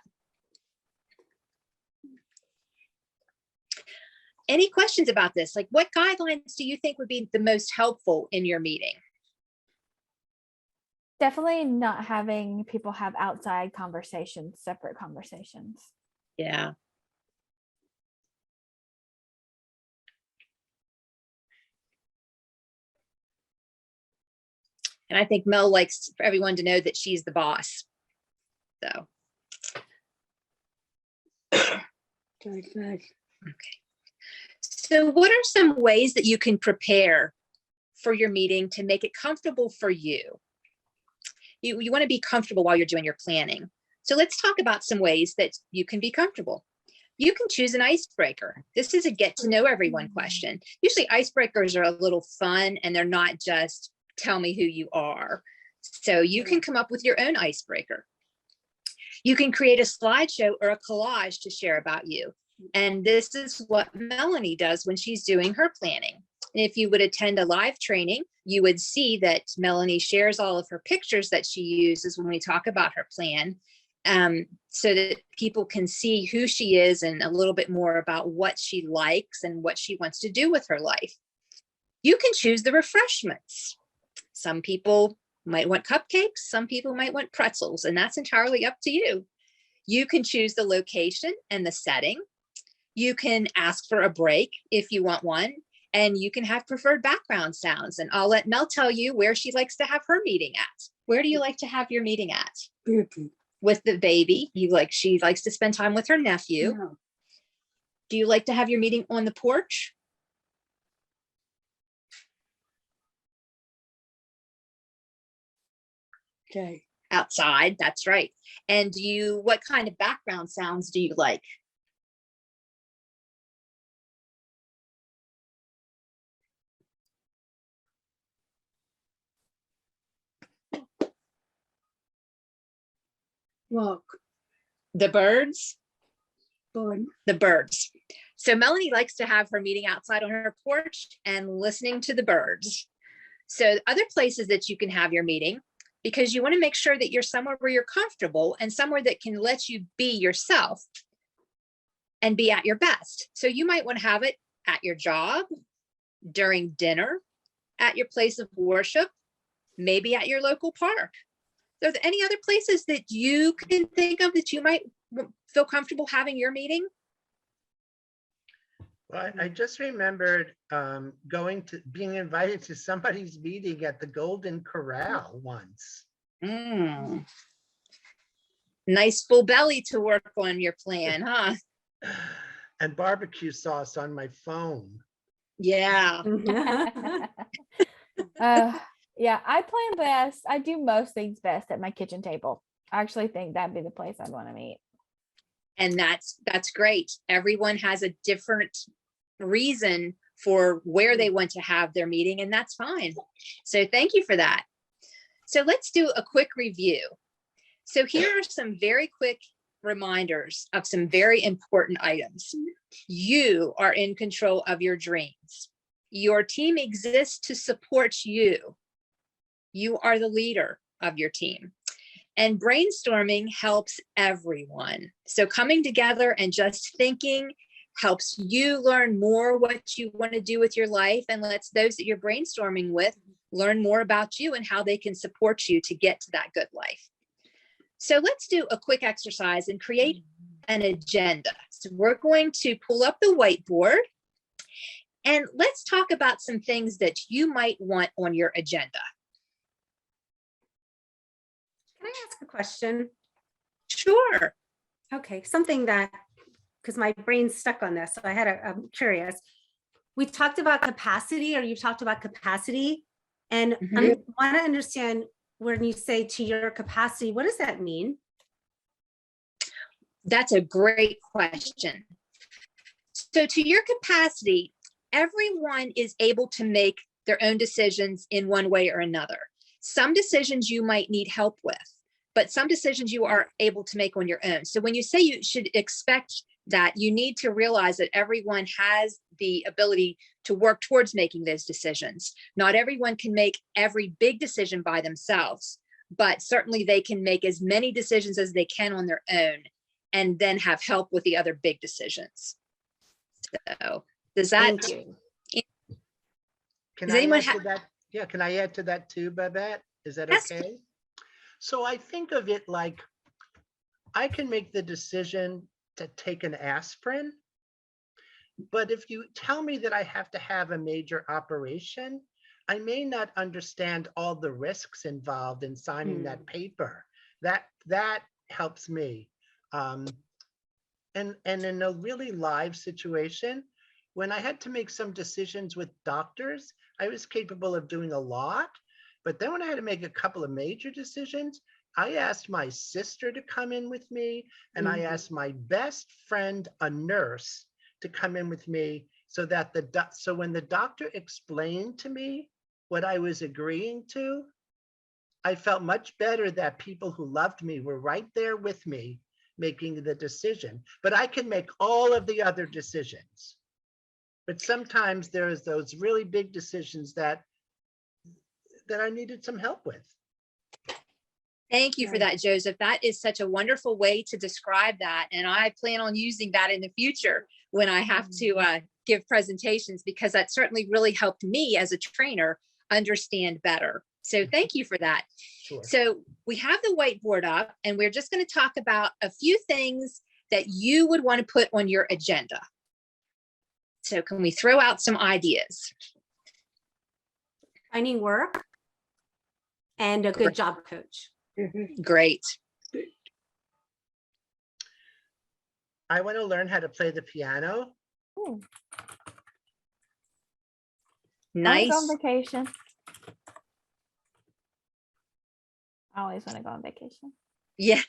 S2: Any questions about this? Like, what guidelines do you think would be the most helpful in your meeting?
S4: Definitely not having people have outside conversations, separate conversations.
S2: Yeah. And I think Mel likes for everyone to know that she's the boss. So. Okay. So what are some ways that you can prepare for your meeting to make it comfortable for you? You want to be comfortable while you're doing your planning. So let's talk about some ways that you can be comfortable. You can choose an icebreaker. This is a get to know everyone question. Usually icebreakers are a little fun and they're not just tell me who you are. So you can come up with your own icebreaker. You can create a slideshow or a collage to share about you. And this is what Melanie does when she's doing her planning. If you would attend a live training, you would see that Melanie shares all of her pictures that she uses when we talk about her plan, so that people can see who she is and a little bit more about what she likes and what she wants to do with her life. You can choose the refreshments. Some people might want cupcakes, some people might want pretzels, and that's entirely up to you. You can choose the location and the setting. You can ask for a break if you want one, and you can have preferred background sounds. And I'll let Mel tell you where she likes to have her meeting at. Where do you like to have your meeting at? With the baby. She likes to spend time with her nephew.
S5: No.
S2: Do you like to have your meeting on the porch?
S5: Okay.
S2: Outside, that's right. And what kind of background sounds do you like?
S5: Walk.
S2: The birds?
S5: Born.
S2: The birds. So Melanie likes to have her meeting outside on her porch and listening to the birds. So other places that you can have your meeting, because you want to make sure that you're somewhere where you're comfortable and somewhere that can let you be yourself and be at your best. So you might want to have it at your job, during dinner, at your place of worship, maybe at your local park. Are there any other places that you can think of that you might feel comfortable having your meeting?
S3: Well, I just remembered being invited to somebody's meeting at the Golden Corral once.
S2: Nice full belly to work on your plan, huh?
S3: And barbecue sauce on my phone.
S2: Yeah.
S4: Yeah, I plan best. I do most things best at my kitchen table. I actually think that'd be the place I'd want to meet.
S2: And that's great. Everyone has a different reason for where they want to have their meeting, and that's fine. So thank you for that. So let's do a quick review. So here are some very quick reminders of some very important items. You are in control of your dreams. Your team exists to support you. You are the leader of your team. And brainstorming helps everyone. So coming together and just thinking helps you learn more what you want to do with your life, and lets those that you're brainstorming with learn more about you and how they can support you to get to that good life. So let's do a quick exercise and create an agenda. So we're going to pull up the whiteboard and let's talk about some things that you might want on your agenda.
S1: Can I ask a question?
S2: Sure.
S1: Okay, something that, because my brain's stuck on this, so I'm curious. We talked about capacity, or you talked about capacity, and I want to understand when you say to your capacity, what does that mean?
S2: That's a great question. So to your capacity, everyone is able to make their own decisions in one way or another. Some decisions you might need help with, but some decisions you are able to make on your own. So when you say you should expect that, you need to realize that everyone has the ability to work towards making those decisions. Not everyone can make every big decision by themselves, but certainly they can make as many decisions as they can on their own and then have help with the other big decisions. So does that,
S3: Can I add to that? Yeah, can I add to that too, Babette? Is that
S2: Yes.
S3: okay? So I think of it like I can make the decision to take an aspirin, but if you tell me that I have to have a major operation, I may not understand all the risks involved in signing that paper. That helps me. And in a really live situation, when I had to make some decisions with doctors, I was capable of doing a lot. But then when I had to make a couple of major decisions, I asked my sister to come in with me, and I asked my best friend, a nurse, to come in with me so that so when the doctor explained to me what I was agreeing to, I felt much better that people who loved me were right there with me making the decision. But I can make all of the other decisions. But sometimes there's those really big decisions that I needed some help with.
S2: Thank you for that, Joseph. That is such a wonderful way to describe that. And I plan on using that in the future when I have to give presentations, because that certainly really helped me as a trainer understand better. So thank you for that.
S3: Sure.
S2: So we have the whiteboard up, and we're just going to talk about a few things that you would want to put on your agenda. So can we throw out some ideas?
S1: Finding work and a good job coach.
S2: Great.
S3: I want to learn how to play the piano.
S4: Ooh.
S2: Nice.
S4: I want to go on vacation. I always want to go on vacation.
S2: Yeah.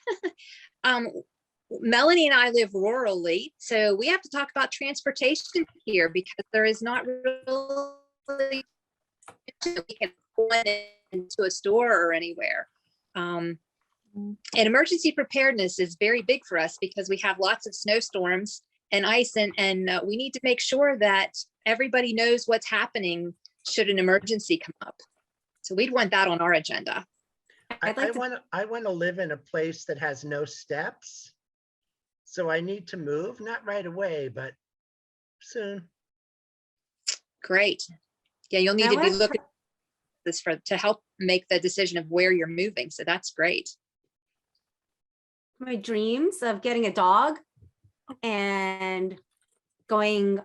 S2: Melanie and I live rurally, so we have to talk about transportation here, because there is not really we can go into a store or anywhere. And emergency preparedness is very big for us because we have lots of snowstorms and ice, and we need to make sure that everybody knows what's happening should an emergency come up. So we'd want that on our agenda.
S3: I want to live in a place that has no steps. So I need to move, not right away, but soon.
S2: Great. Yeah, you'll need to be looking at this to help make the decision of where you're moving. So that's great.
S1: My dreams of getting a dog and going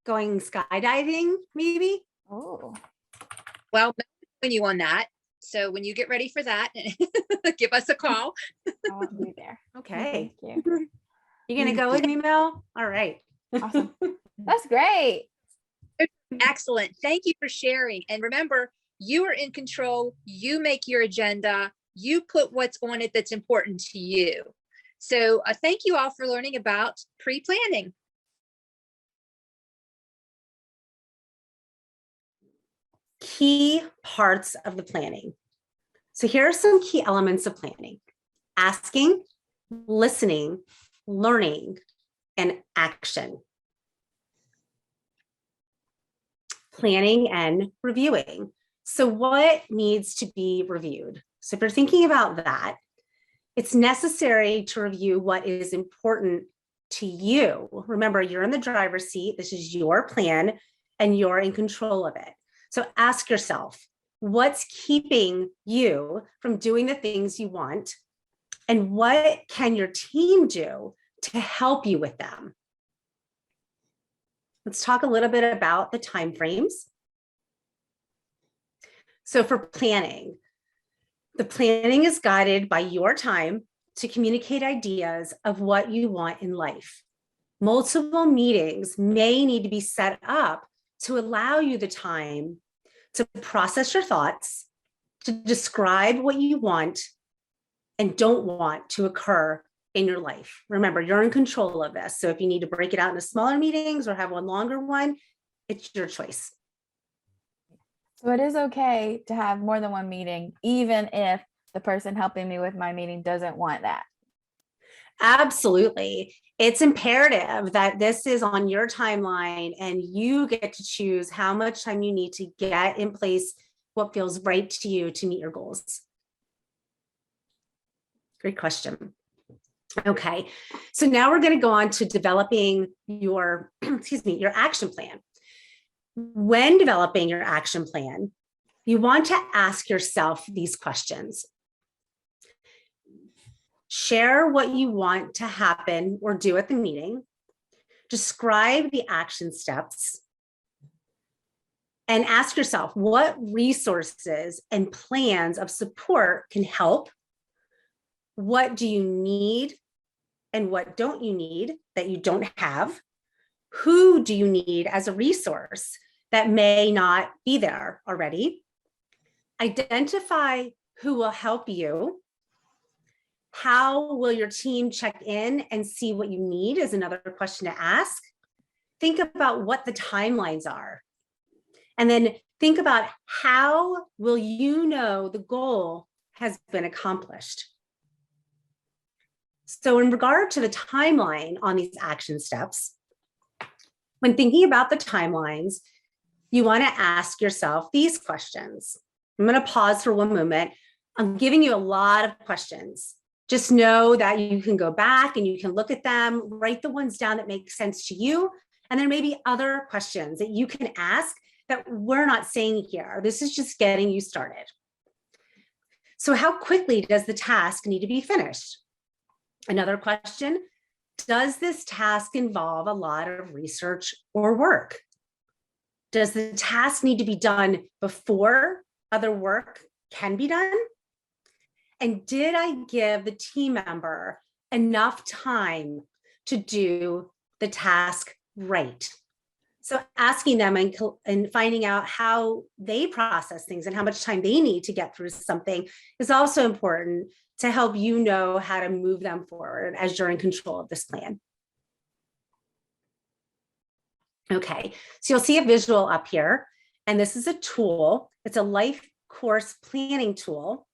S1: skydiving, maybe.
S4: Oh,
S2: Well, when you on that. So when you get ready for that, give us a call.
S4: I want to be there.
S1: Okay.
S4: Thank you.
S1: You gonna go with me, Mel? All right.
S4: Awesome. That's great.
S2: Excellent. Thank you for sharing. And remember, you are in control. You make your agenda. You put what's on it that's important to you. So thank you all for learning about pre-planning.
S1: Key parts of the planning. So here are some key elements of planning: asking, listening, learning, and action. Planning and reviewing. So what needs to be reviewed? So if you're thinking about that, it's necessary to review what is important to you. Remember, you're in the driver's seat. This is your plan and you're in control of it. So ask yourself, what's keeping you from doing the things you want? And what can your team do to help you with them? Let's talk a little bit about the timeframes. So for planning, the planning is guided by your time to communicate ideas of what you want in life. Multiple meetings may need to be set up to allow you the time to process your thoughts, to describe what you want and don't want to occur in your life. Remember, you're in control of this. So if you need to break it out into smaller meetings or have one longer one, it's your choice.
S4: So it is okay to have more than one meeting, even if the person helping me with my meeting doesn't want that.
S1: Absolutely. It's imperative that this is on your timeline and you get to choose how much time you need to get in place what feels right to you to meet your goals. Great question. Okay, so now we're going to go on to developing your, your action plan. When developing your action plan, you want to ask yourself these questions. Share what you want to happen or do at the meeting. Describe the action steps. And ask yourself, what resources and plans of support can help? What do you need and what don't you need that you don't have? Who do you need as a resource that may not be there already? Identify who will help you? How will your team check in and see what you need is another question to ask. Think about what the timelines are. And then think about how will you know the goal has been accomplished. So in regard to the timeline on these action steps, when thinking about the timelines, you want to ask yourself these questions. I'm going to pause for one moment. I'm giving you a lot of questions. Just know that you can go back and you can look at them, write the ones down that make sense to you. And there may be other questions that you can ask that we're not saying here. This is just getting you started. So how quickly does the task need to be finished? Another question, does this task involve a lot of research or work? Does the task need to be done before other work can be done? And did I give the team member enough time to do the task right? So asking them and finding out how they process things and how much time they need to get through something is also important to help you know how to move them forward as you're in control of this plan. Okay, so you'll see a visual up here, and this is a tool. It's a life course planning tool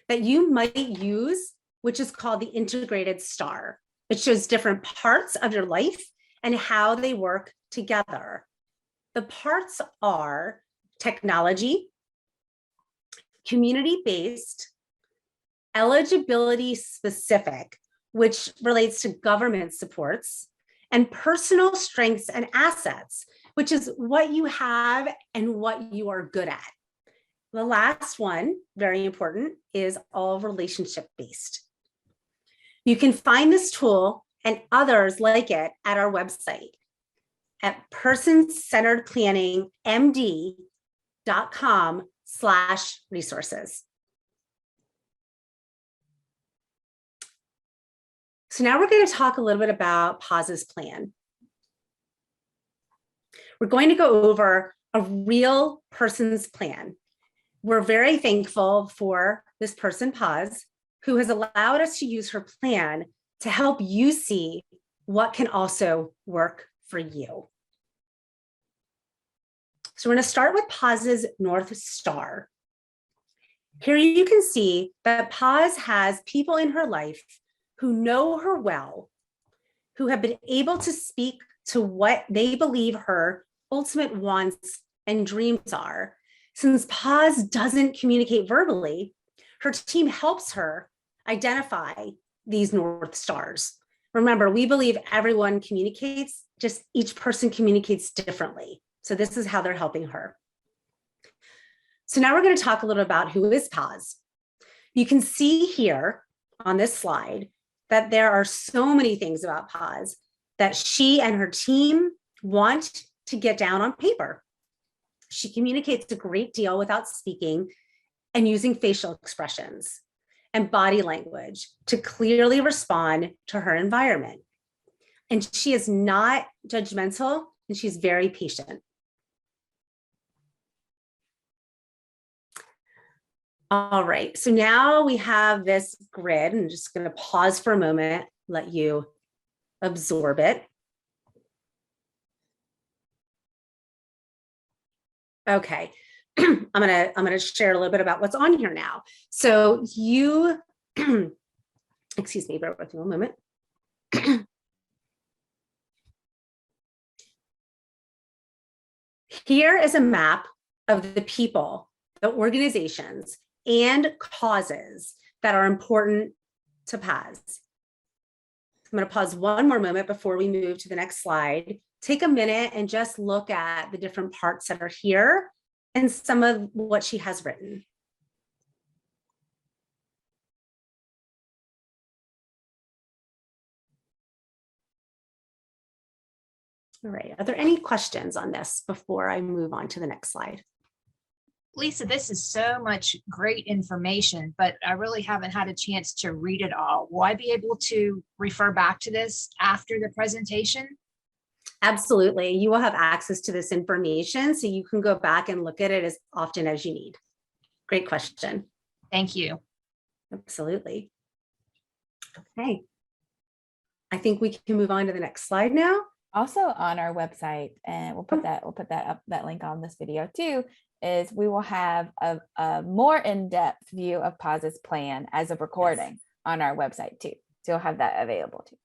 S1: that you might use, which is called the integrated star. It shows different parts of your life and how they work together. The parts are technology, community-based, eligibility specific, which relates to government supports, and personal strengths and assets, which is what you have and what you are good at. The last one, very important, is all relationship based. You can find this tool and others like it at our website at personcenteredplanningmd.com/resources. So now we're going to talk a little bit about Paz's plan. We're going to go over a real person's plan. We're very thankful for this person, Paz, who has allowed us to use her plan to help you see what can also work for you. So we're going to start with Paz's North Star. Here you can see that Paz has people in her life who know her well, who have been able to speak to what they believe her ultimate wants and dreams are. Since Paz doesn't communicate verbally, her team helps her identify these North Stars. Remember, we believe everyone communicates, just each person communicates differently. So this is how they're helping her. So now we're going to talk a little about who is Paz. You can see here on this slide that there are so many things about Paz that she and her team want to get down on paper. She communicates a great deal without speaking and using facial expressions and body language to clearly respond to her environment. And she is not judgmental, and she's very patient. All right, so now we have this grid. I'm just going to pause for a moment, let you absorb it. Okay, I'm gonna share a little bit about what's on here now. So you, excuse me, bear with me one moment. Here is a map of the people, the organizations, and causes that are important to Paz. I'm going to pause one more moment before we move to the next slide. Take a minute and just look at the different parts that are here and some of what she has written. All right, are there any questions on this before I move on to the next slide?
S2: Lisa, this is so much great information, but I really haven't had a chance to read it all. Will I be able to refer back to this after the presentation?
S1: Absolutely. You will have access to this information, so you can go back and look at it as often as you need. Great question.
S2: Thank you.
S1: Absolutely. Okay. I think we can move on to the next slide now.
S4: Also on our website, and we'll put that up, that link on this video too, is we will have a more in-depth view of Paz's plan as a recording on our website too. So you'll have that available too.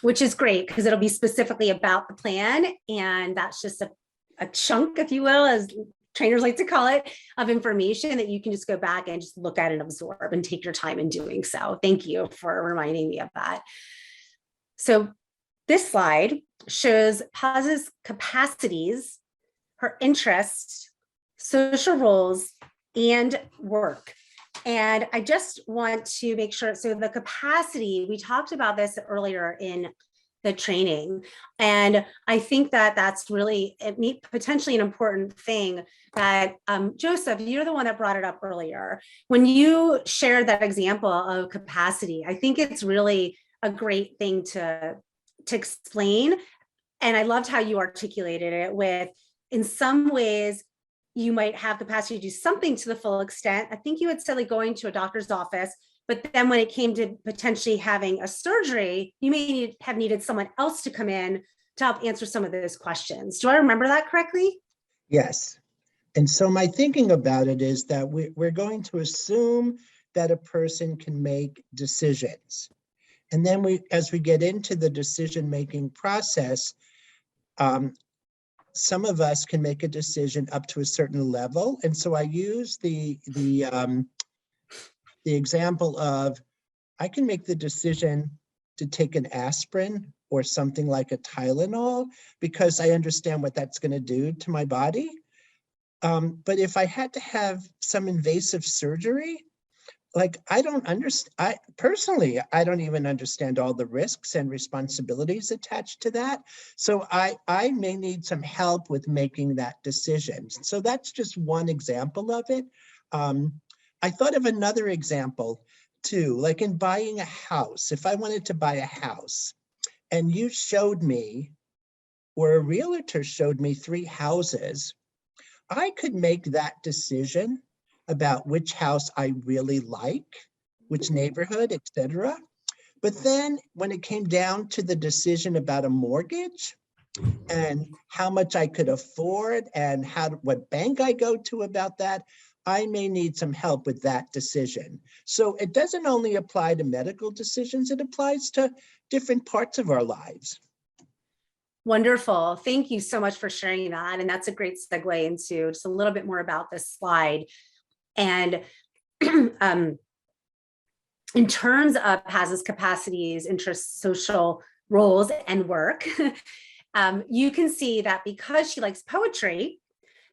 S1: Which is great because it'll be specifically about the plan. And that's just a chunk, if you will, as trainers like to call it, of information that you can just go back and just look at and absorb and take your time in doing so. Thank you for reminding me of that. So this slide shows Paz's capacities, her interests, social roles, and work. And I just want to make sure, so the capacity, we talked about this earlier in the training. And I think that that's really potentially an important thing that, Joseph, you're the one that brought it up earlier. When you shared that example of capacity, I think it's really a great thing to explain. And I loved how you articulated it with, in some ways, you might have capacity to do something to the full extent. I think you had said like going to a doctor's office, but then when it came to potentially having a surgery, you may have needed someone else to come in to help answer some of those questions. Do I remember that correctly?
S3: Yes. And so my thinking about it is that we're going to assume that a person can make decisions. And then as we get into the decision-making process, some of us can make a decision up to a certain level. And so I use the example of, I can make the decision to take an aspirin or something like a Tylenol because I understand what that's going to do to my body. But if I had to have some invasive surgery, like I don't understand, personally, I don't even understand all the risks and responsibilities attached to that. So I may need some help with making that decision. So that's just one example of it. I thought of another example too, like in buying a house. If I wanted to buy a house and you showed me, or a realtor showed me 3 houses, I could make that decision about which house I really like, which neighborhood, etc. But then when it came down to the decision about a mortgage and how much I could afford and what bank I go to about that, I may need some help with that decision. So it doesn't only apply to medical decisions, it applies to different parts of our lives.
S1: Wonderful. Thank you so much for sharing that. And that's a great segue into just a little bit more about this slide. And in terms of Paz's capacities, interests, social roles, and work, you can see that because she likes poetry,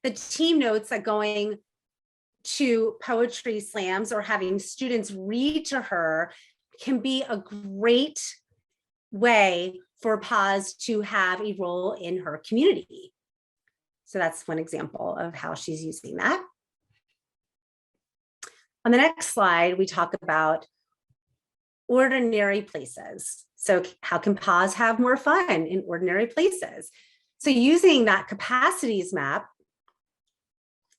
S1: the team notes that going to poetry slams or having students read to her can be a great way for Paz to have a role in her community. So that's one example of how she's using that. On the next slide, we talk about ordinary places. So how can Paz have more fun in ordinary places? So using that capacities map,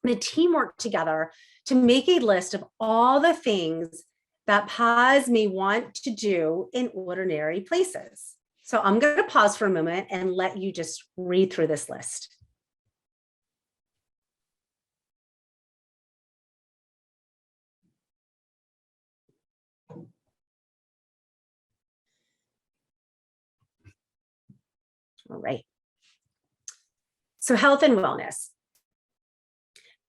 S1: the team worked together to make a list of all the things that Paz may want to do in ordinary places. So I'm going to pause for a moment and let you just read through this list. All right. So health and wellness.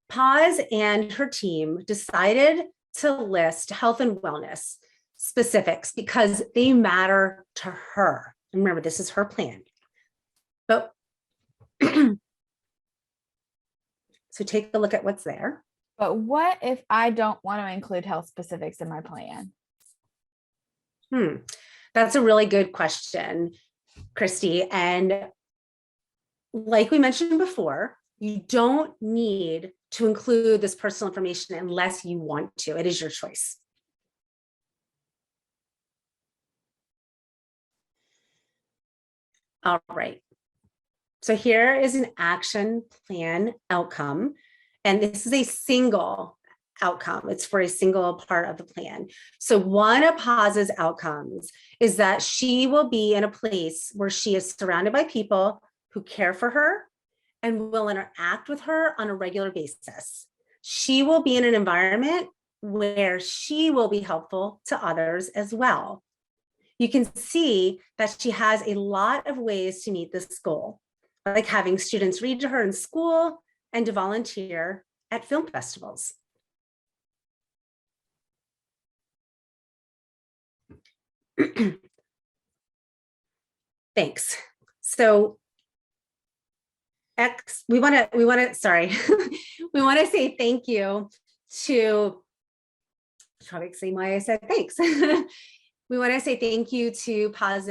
S1: Paz and her team decided to list health and wellness specifics because they matter to her. And remember, this is her plan. But so take a look at what's there.
S4: But what if I don't want to include health specifics in my plan?
S1: That's a really good question, Christy. And like we mentioned before, you don't need to include this personal information unless you want to. It is your choice. All right. So here is an action plan outcome. And this is a single outcome. It's for a single part of the plan. So one of Paz's outcomes is that she will be in a place where she is surrounded by people who care for her and will interact with her on a regular basis. She will be in an environment where she will be helpful to others as well. You can see that she has a lot of ways to meet this goal, like having students read to her in school and to volunteer at film festivals. Thanks. So we want to say thank you to, try to explain why I said thanks. We want to say thank you to Paz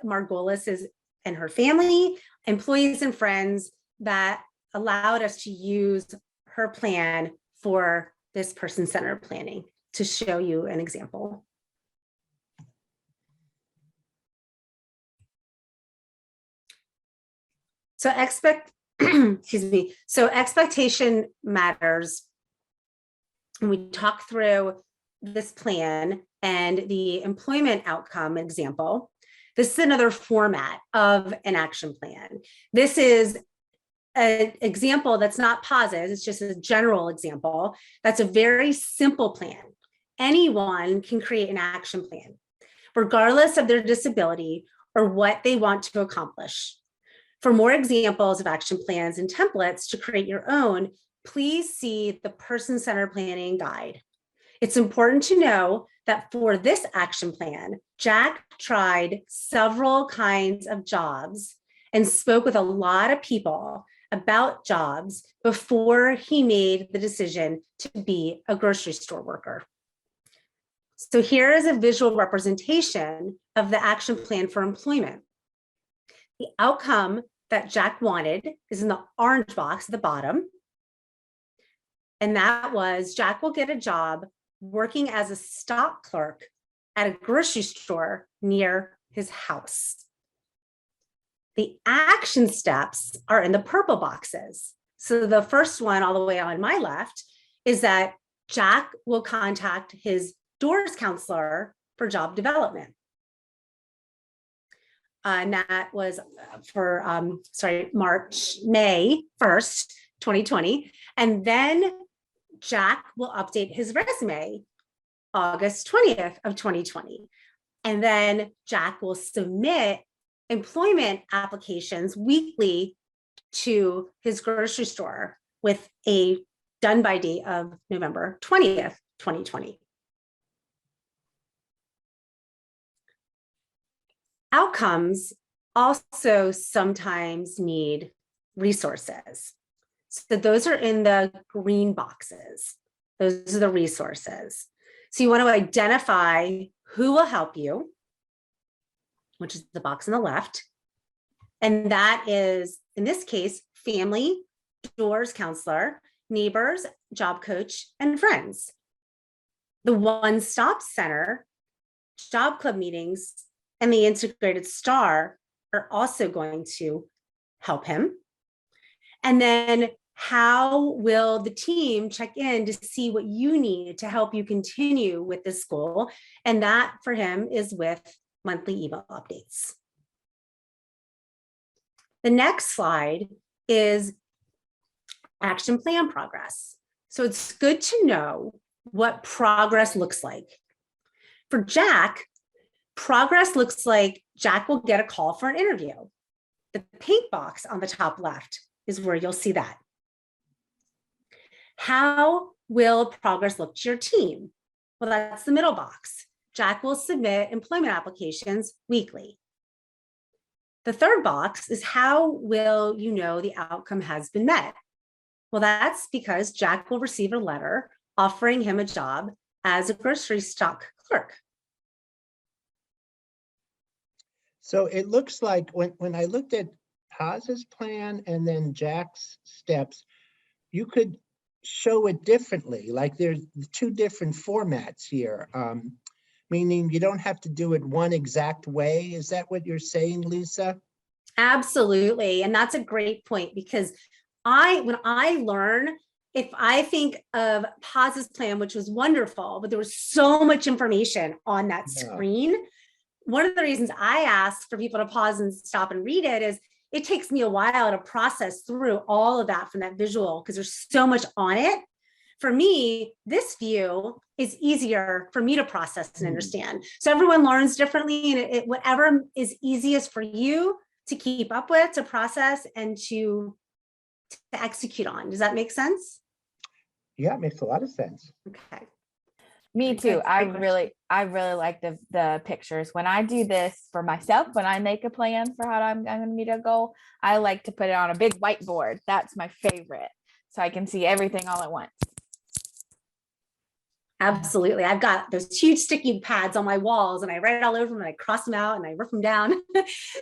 S1: Margolis and her family, employees and friends that allowed us to use her plan for this person-centered planning to show you an example. So expectation matters. And we talk through this plan and the employment outcome example. This is another format of an action plan. This is an example that's not Paz's, it's just a general example. That's a very simple plan. Anyone can create an action plan, regardless of their disability or what they want to accomplish. For more examples of action plans and templates to create your own, please see the Person-Centered Planning Guide. It's important to know that for this action plan, Jack tried several kinds of jobs and spoke with a lot of people about jobs before he made the decision to be a grocery store worker. So here is a visual representation of the action plan for employment. The outcome that Jack wanted is in the orange box at the bottom. And that was Jack will get a job working as a stock clerk at a grocery store near his house. The action steps are in the purple boxes. So the first one all the way on my left is that Jack will contact his doors counselor for job development. And that was for, May 1st, 2020. And then Jack will update his resume August 20th of 2020. And then Jack will submit employment applications weekly to his grocery store with a done by date of November 20th, 2020. Outcomes also sometimes need resources. So those are in the green boxes. Those are the resources. So you want to identify who will help you, which is the box on the left. And that is, in this case, family, doors counselor, neighbors, job coach, and friends. The one-stop center, job club meetings, and the integrated star are also going to help him. And then how will the team check in to see what you need to help you continue with this goal? And that for him is with monthly email updates. The next slide is action plan progress. So it's good to know what progress looks like. For Jack, progress looks like Jack will get a call for an interview. The pink box on the top left is where you'll see that. How will progress look to your team? Well, that's the middle box. Jack will submit employment applications weekly. The third box is how will you know the outcome has been met? Well, that's because Jack will receive a letter offering him a job as a grocery stock clerk.
S3: So it looks like when I looked at Paz's plan and then Jack's steps, you could show it differently. Like there's two different formats here, meaning you don't have to do it one exact way. Is that what you're saying, Lisa?
S1: Absolutely. And that's a great point, because when I learn if I think of Paz's plan, which was wonderful, but there was so much information on that screen. One of the reasons I ask for people to pause and stop and read it is it takes me a while to process through all of that from that visual because there's so much on it. For me, this view is easier for me to process and understand. So everyone learns differently, and whatever is easiest for you to keep up with, to process, and to execute on. Does that make sense?
S3: Yeah, it makes a lot of sense.
S1: Okay.
S4: Me
S1: Very
S4: too.
S1: good.
S4: I
S1: Great
S4: really like the pictures. When I do this for myself, when I make a plan for how I'm going to meet a goal, I like to put it on a big whiteboard. That's my favorite. So I can see everything all at once.
S1: Absolutely. I've got those huge sticky pads on my walls and I write all over them and I cross them out and I rip them down.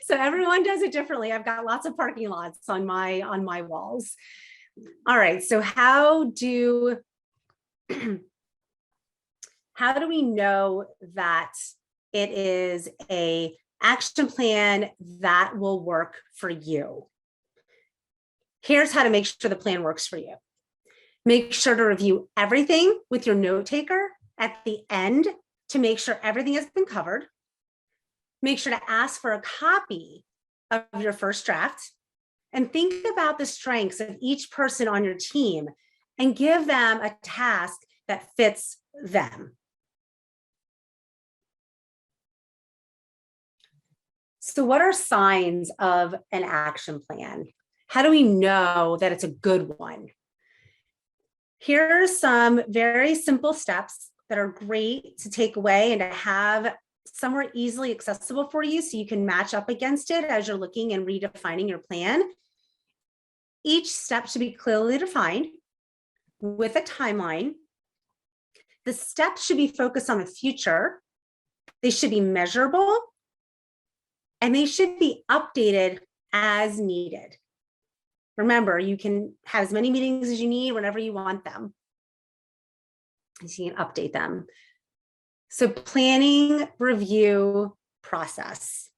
S1: So everyone does it differently. I've got lots of parking lots on my walls. All right. So how do we know that it is a action plan that will work for you? Here's how to make sure the plan works for you. Make sure to review everything with your note taker at the end to make sure everything has been covered. Make sure to ask for a copy of your first draft and think about the strengths of each person on your team and give them a task that fits them. So what are signs of an action plan? How do we know that it's a good one? Here are some very simple steps that are great to take away and to have somewhere easily accessible for you so you can match up against it as you're looking and redefining your plan. Each step should be clearly defined with a timeline. The steps should be focused on the future. They should be measurable, and they should be updated as needed. Remember, you can have as many meetings as you need whenever you want them. So you can update them. So planning, review, process.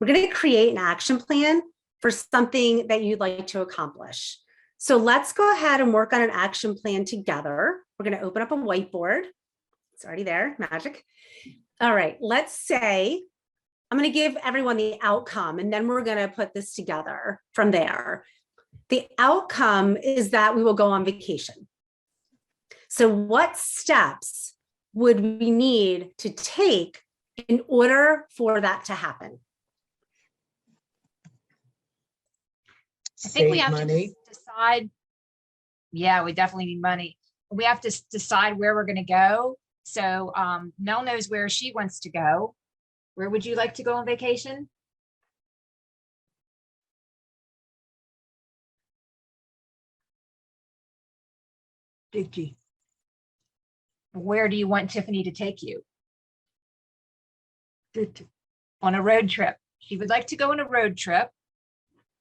S1: We're going to create an action plan for something that you'd like to accomplish. So let's go ahead and work on an action plan together. We're going to open up a whiteboard. It's already there, magic. All right, let's say I'm going to give everyone the outcome, and then we're going to put this together from there. The outcome is that we will go on vacation. So what steps would we need to take in order for that to happen?
S2: I think we
S3: Save
S2: have
S3: money.
S2: to decide. Yeah, we definitely need money. We have to decide where we're going to go. So Mel knows where she wants to go. Where would you like to go on vacation?
S5: Dicky.
S2: Where do you want Tiffany to take you?
S5: Dicky.
S2: On a road trip. She would like to go on a road trip.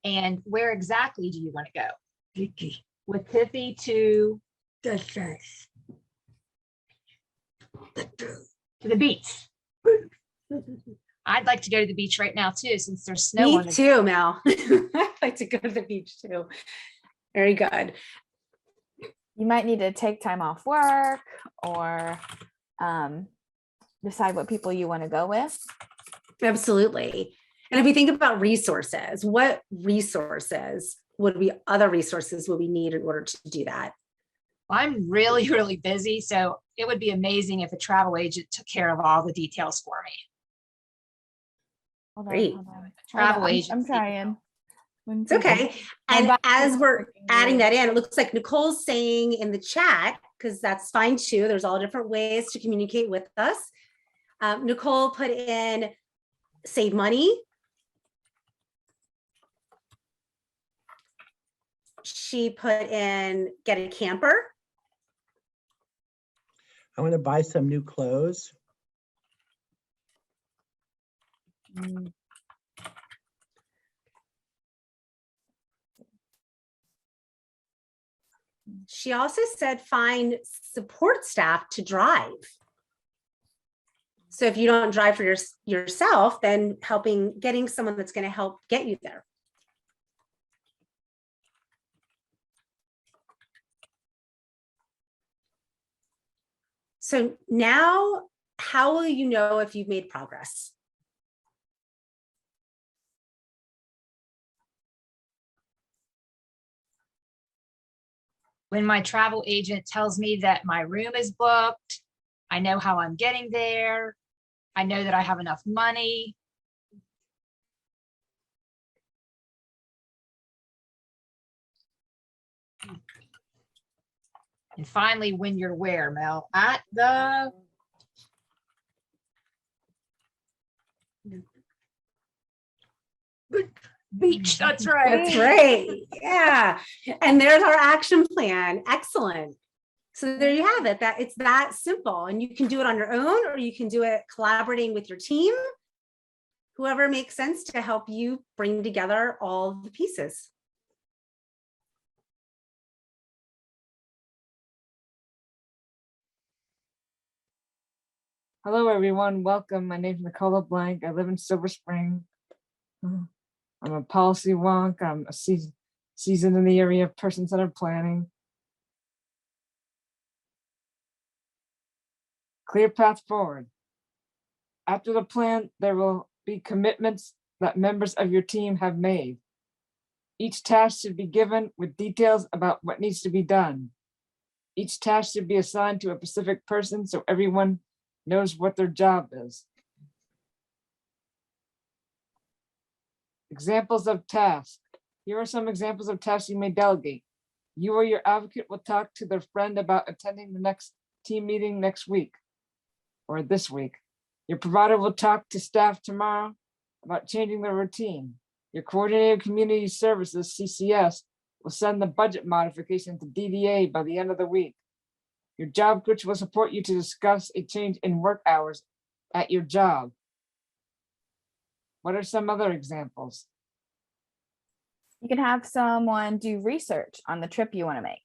S2: And where exactly do you want to go?
S5: Dicky.
S2: With Tiffy to
S5: That's nice.
S2: the beach. I'd like to go to the beach right now too, since there's snow on
S1: Me
S2: the
S1: too, Mel. I'd like to go to the beach too. Very good.
S4: You might need to take time off work or decide what people you want to go with.
S1: Absolutely. And if we think about resources, what other resources would we need in order to do that?
S2: I'm really, really busy. So it would be amazing if a travel agent took care of all the details for me.
S1: Great.
S2: Travel
S4: I'm
S2: agency.
S4: trying.
S1: It's okay. And as we're adding that in, it looks like Nicole's saying in the chat, because that's fine too. There's all different ways to communicate with us. Nicole put in save money. She put in get a camper.
S3: I want to buy some new clothes.
S1: She also said find support staff to drive. So if you don't drive for yourself, then getting someone that's going to help get you there. So now, how will you know if you've made progress?
S2: When my travel agent tells me that my room is booked, I know how I'm getting there. I know that I have enough money. And finally, when you're where, Mel? At the beach. That's right.
S1: That's right. Yeah. And there's our action plan. Excellent. So there you have it. That it's that simple, and you can do it on your own, or you can do it collaborating with your team, whoever makes sense to help you bring together all the pieces.
S6: Hello, everyone. Welcome. My name is Nicola Blank. I live in Silver Spring. I'm a policy wonk. I'm a seasoned in the area of person-centered planning. Clear path forward. After the plan, there will be commitments that members of your team have made. Each task should be given with details about what needs to be done. Each task should be assigned to a specific person so everyone knows what their job is. Examples of tasks. Here are some examples of tasks you may delegate. You or your advocate will talk to their friend about attending the next team meeting next week or this week. Your provider will talk to staff tomorrow about changing their routine. Your coordinator of community services, CCS, will send the budget modification to DDA by the end of the week. Your job coach will support you to discuss a change in work hours at your job. What are some other examples?
S4: You can have someone do research on the trip you want to make.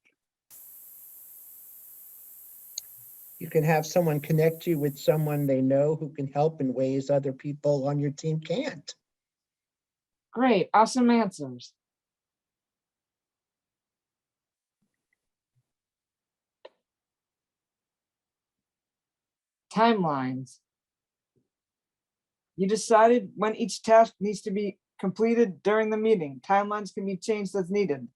S3: You can have someone connect you with someone they know who can help in ways other people on your team can't.
S6: Great, awesome answers. Timelines. You decided when each task needs to be completed during the meeting. Timelines can be changed as needed.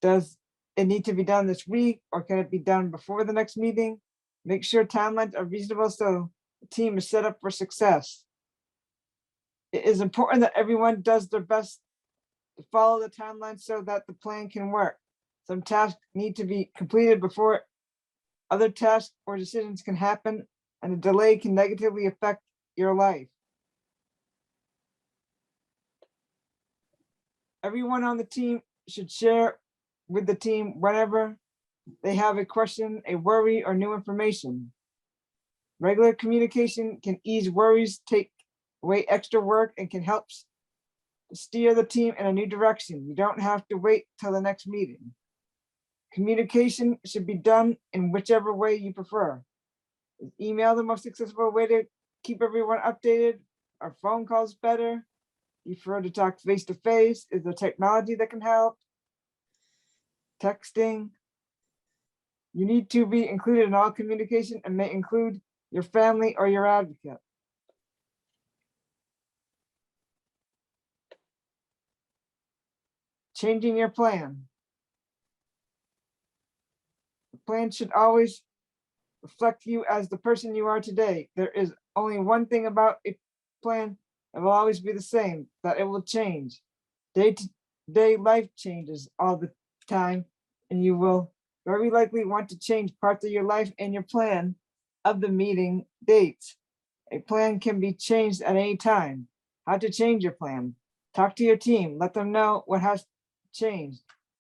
S6: Does it need to be done this week, or can it be done before the next meeting? Make sure timelines are reasonable so the team is set up for success. It is important that everyone does their best to follow the timeline so that the plan can work. Some tasks need to be completed before other tasks or decisions can happen, and a delay can negatively affect your life. Everyone on the team should share with the team whenever they have a question, a worry, or new information. Regular communication can ease worries, take away extra work, and can help steer the team in a new direction. You don't have to wait till the next meeting. Communication should be done in whichever way you prefer. Is email the most accessible way to keep everyone updated? Are phone calls better? You prefer to talk face to face? Is there technology that can help? Texting? You need to be included in all communication and may include your family or your advocate. Changing your plan. The plan should always reflect you as the person you are today. There is only one thing about a plan that will always be the same, that it will change. Day-to-day life changes all the time, and you will very likely want to change parts of your life and your plan of the meeting dates. A plan can be changed at any time. How to change your plan? Talk to your team. Let them know what has changed.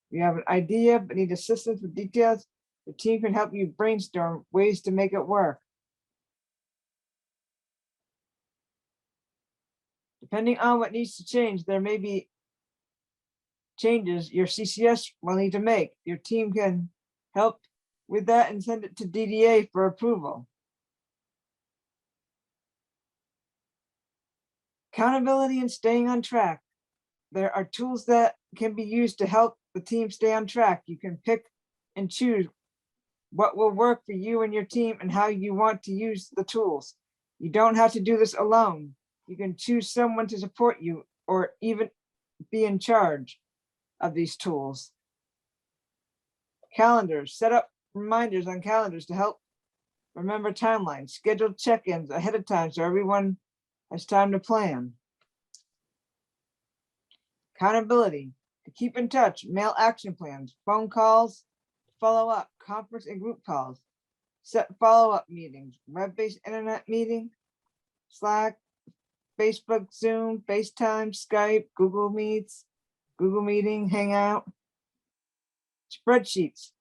S6: If you have an idea but need assistance with details, the team can help you brainstorm ways to make it work. Depending on what needs to change, there may be changes your CCS will need to make. Your team can help with that and send it to DDA for approval. Accountability and staying on track. There are tools that can be used to help the team stay on track. You can pick and choose what will work for you and your team and how you want to use the tools. You don't have to do this alone. You can choose someone to support you or even be in charge of these tools. Calendars, set up reminders on calendars to help remember timelines. Schedule check-ins ahead of time so everyone has time to plan. Accountability, to keep in touch, mail action plans, phone calls, follow up, conference and group calls, set follow-up meetings, web-based internet meeting, Slack, Facebook, Zoom, FaceTime, Skype, Google Meets, Google Meeting, Hangout. Spreadsheets.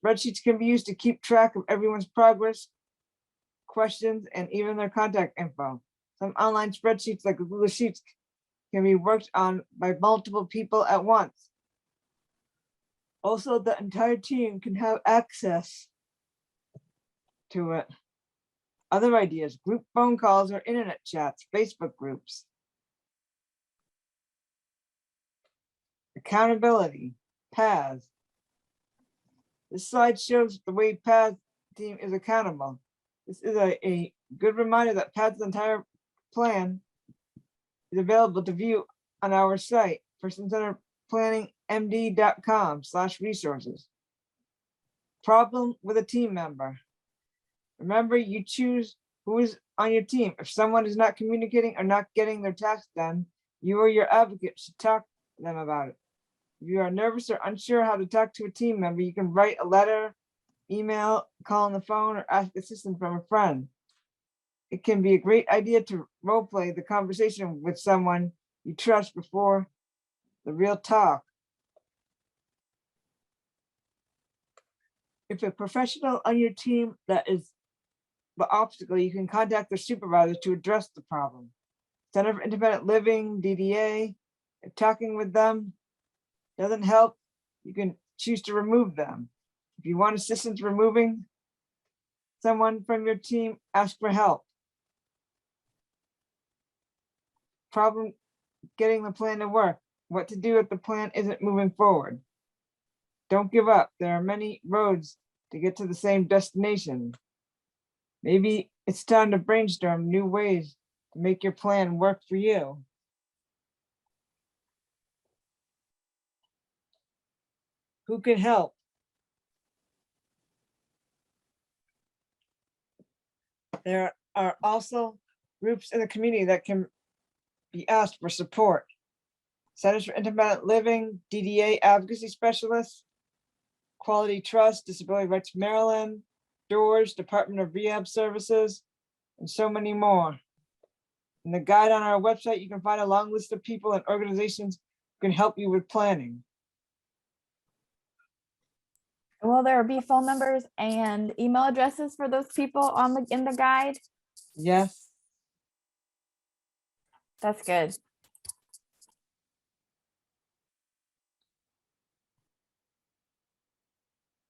S6: Spreadsheets can be used to keep track of everyone's progress, questions, and even their contact info. Some online spreadsheets like Google Sheets can be worked on by multiple people at once. Also, the entire team can have access to it. Other ideas, group phone calls or internet chats, Facebook groups. Accountability, Paz. This slide shows the way Paz team is accountable. This is a good reminder that Paz's entire plan is available to view on our site, personcenteredplanningmd.com/resources. Problem with a team member. Remember, you choose who is on your team. If someone is not communicating or not getting their tasks done, you or your advocate should talk to them about it. If you are nervous or unsure how to talk to a team member, you can write a letter, email, call on the phone, or ask assistance from a friend. It can be a great idea to role play the conversation with someone you trust before the real talk. If a professional on your team that is the obstacle, you can contact their supervisor to address the problem. Center for Independent Living, DDA, if talking with them doesn't help, you can choose to remove them. If you want assistance removing someone from your team, ask for help. Problem getting the plan to work. What to do if the plan isn't moving forward. Don't give up. There are many roads to get to the same destination. Maybe it's time to brainstorm new ways to make your plan work for you. Who can help? There are also groups in the community that can be asked for support. Centers for Independent Living, DDA advocacy specialists, Quality Trust, Disability Rights Maryland, DOORS, Department of Rehab Services, and so many more. In the guide on our website, you can find a long list of people and organizations who can help you with planning.
S4: Will there be phone numbers and email addresses for those people on in the guide?
S6: Yes.
S4: That's good.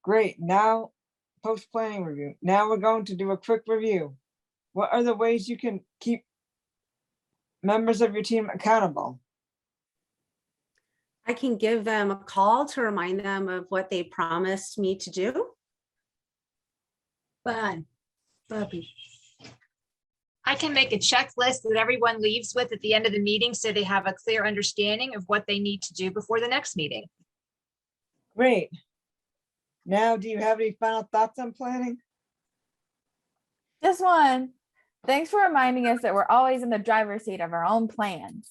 S6: Great. Now, post-planning review. Now we're going to do a quick review. What are the ways you can keep members of your team accountable?
S1: I can give them a call to remind them of what they promised me to do.
S5: Fun. Puppy.
S2: I can make a checklist that everyone leaves with at the end of the meeting so they have a clear understanding of what they need to do before the next meeting.
S6: Great. Now, do you have any final thoughts on planning?
S4: Just one. Thanks for reminding us that we're always in the driver's seat of our own plans.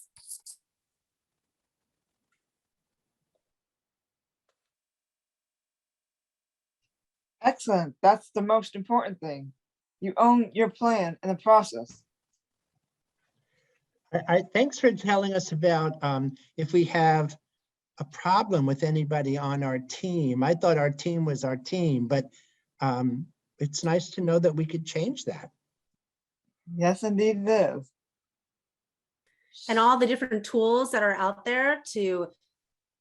S6: Excellent. That's the most important thing. You own your plan and the process.
S3: Thanks for telling us about if we have a problem with anybody on our team. I thought our team was our team, but it's nice to know that we could change that.
S6: Yes, indeed it is.
S1: And all the different tools that are out there to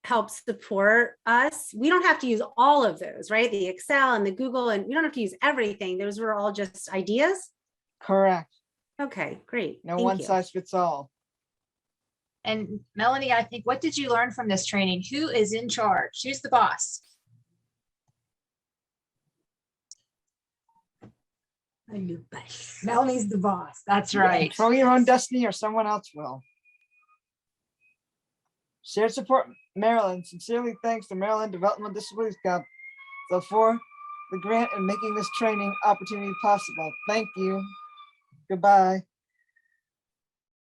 S1: help support us. We don't have to use all of those, right? The Excel and the Google, and we don't have to use everything. Those were all just ideas.
S6: Correct.
S1: Okay, great.
S6: No
S1: Thank
S6: one
S1: you.
S6: size fits all.
S2: And Melanie, I think, what did you learn from this training? Who is in charge? Who's the boss?
S5: I do best. Melanie's the boss.
S2: That's right.
S6: Control your own destiny or someone else will. Shared Support Maryland sincerely thanks the Maryland Developmental Disabilities Council for the grant and making this training opportunity possible. Thank you. Goodbye.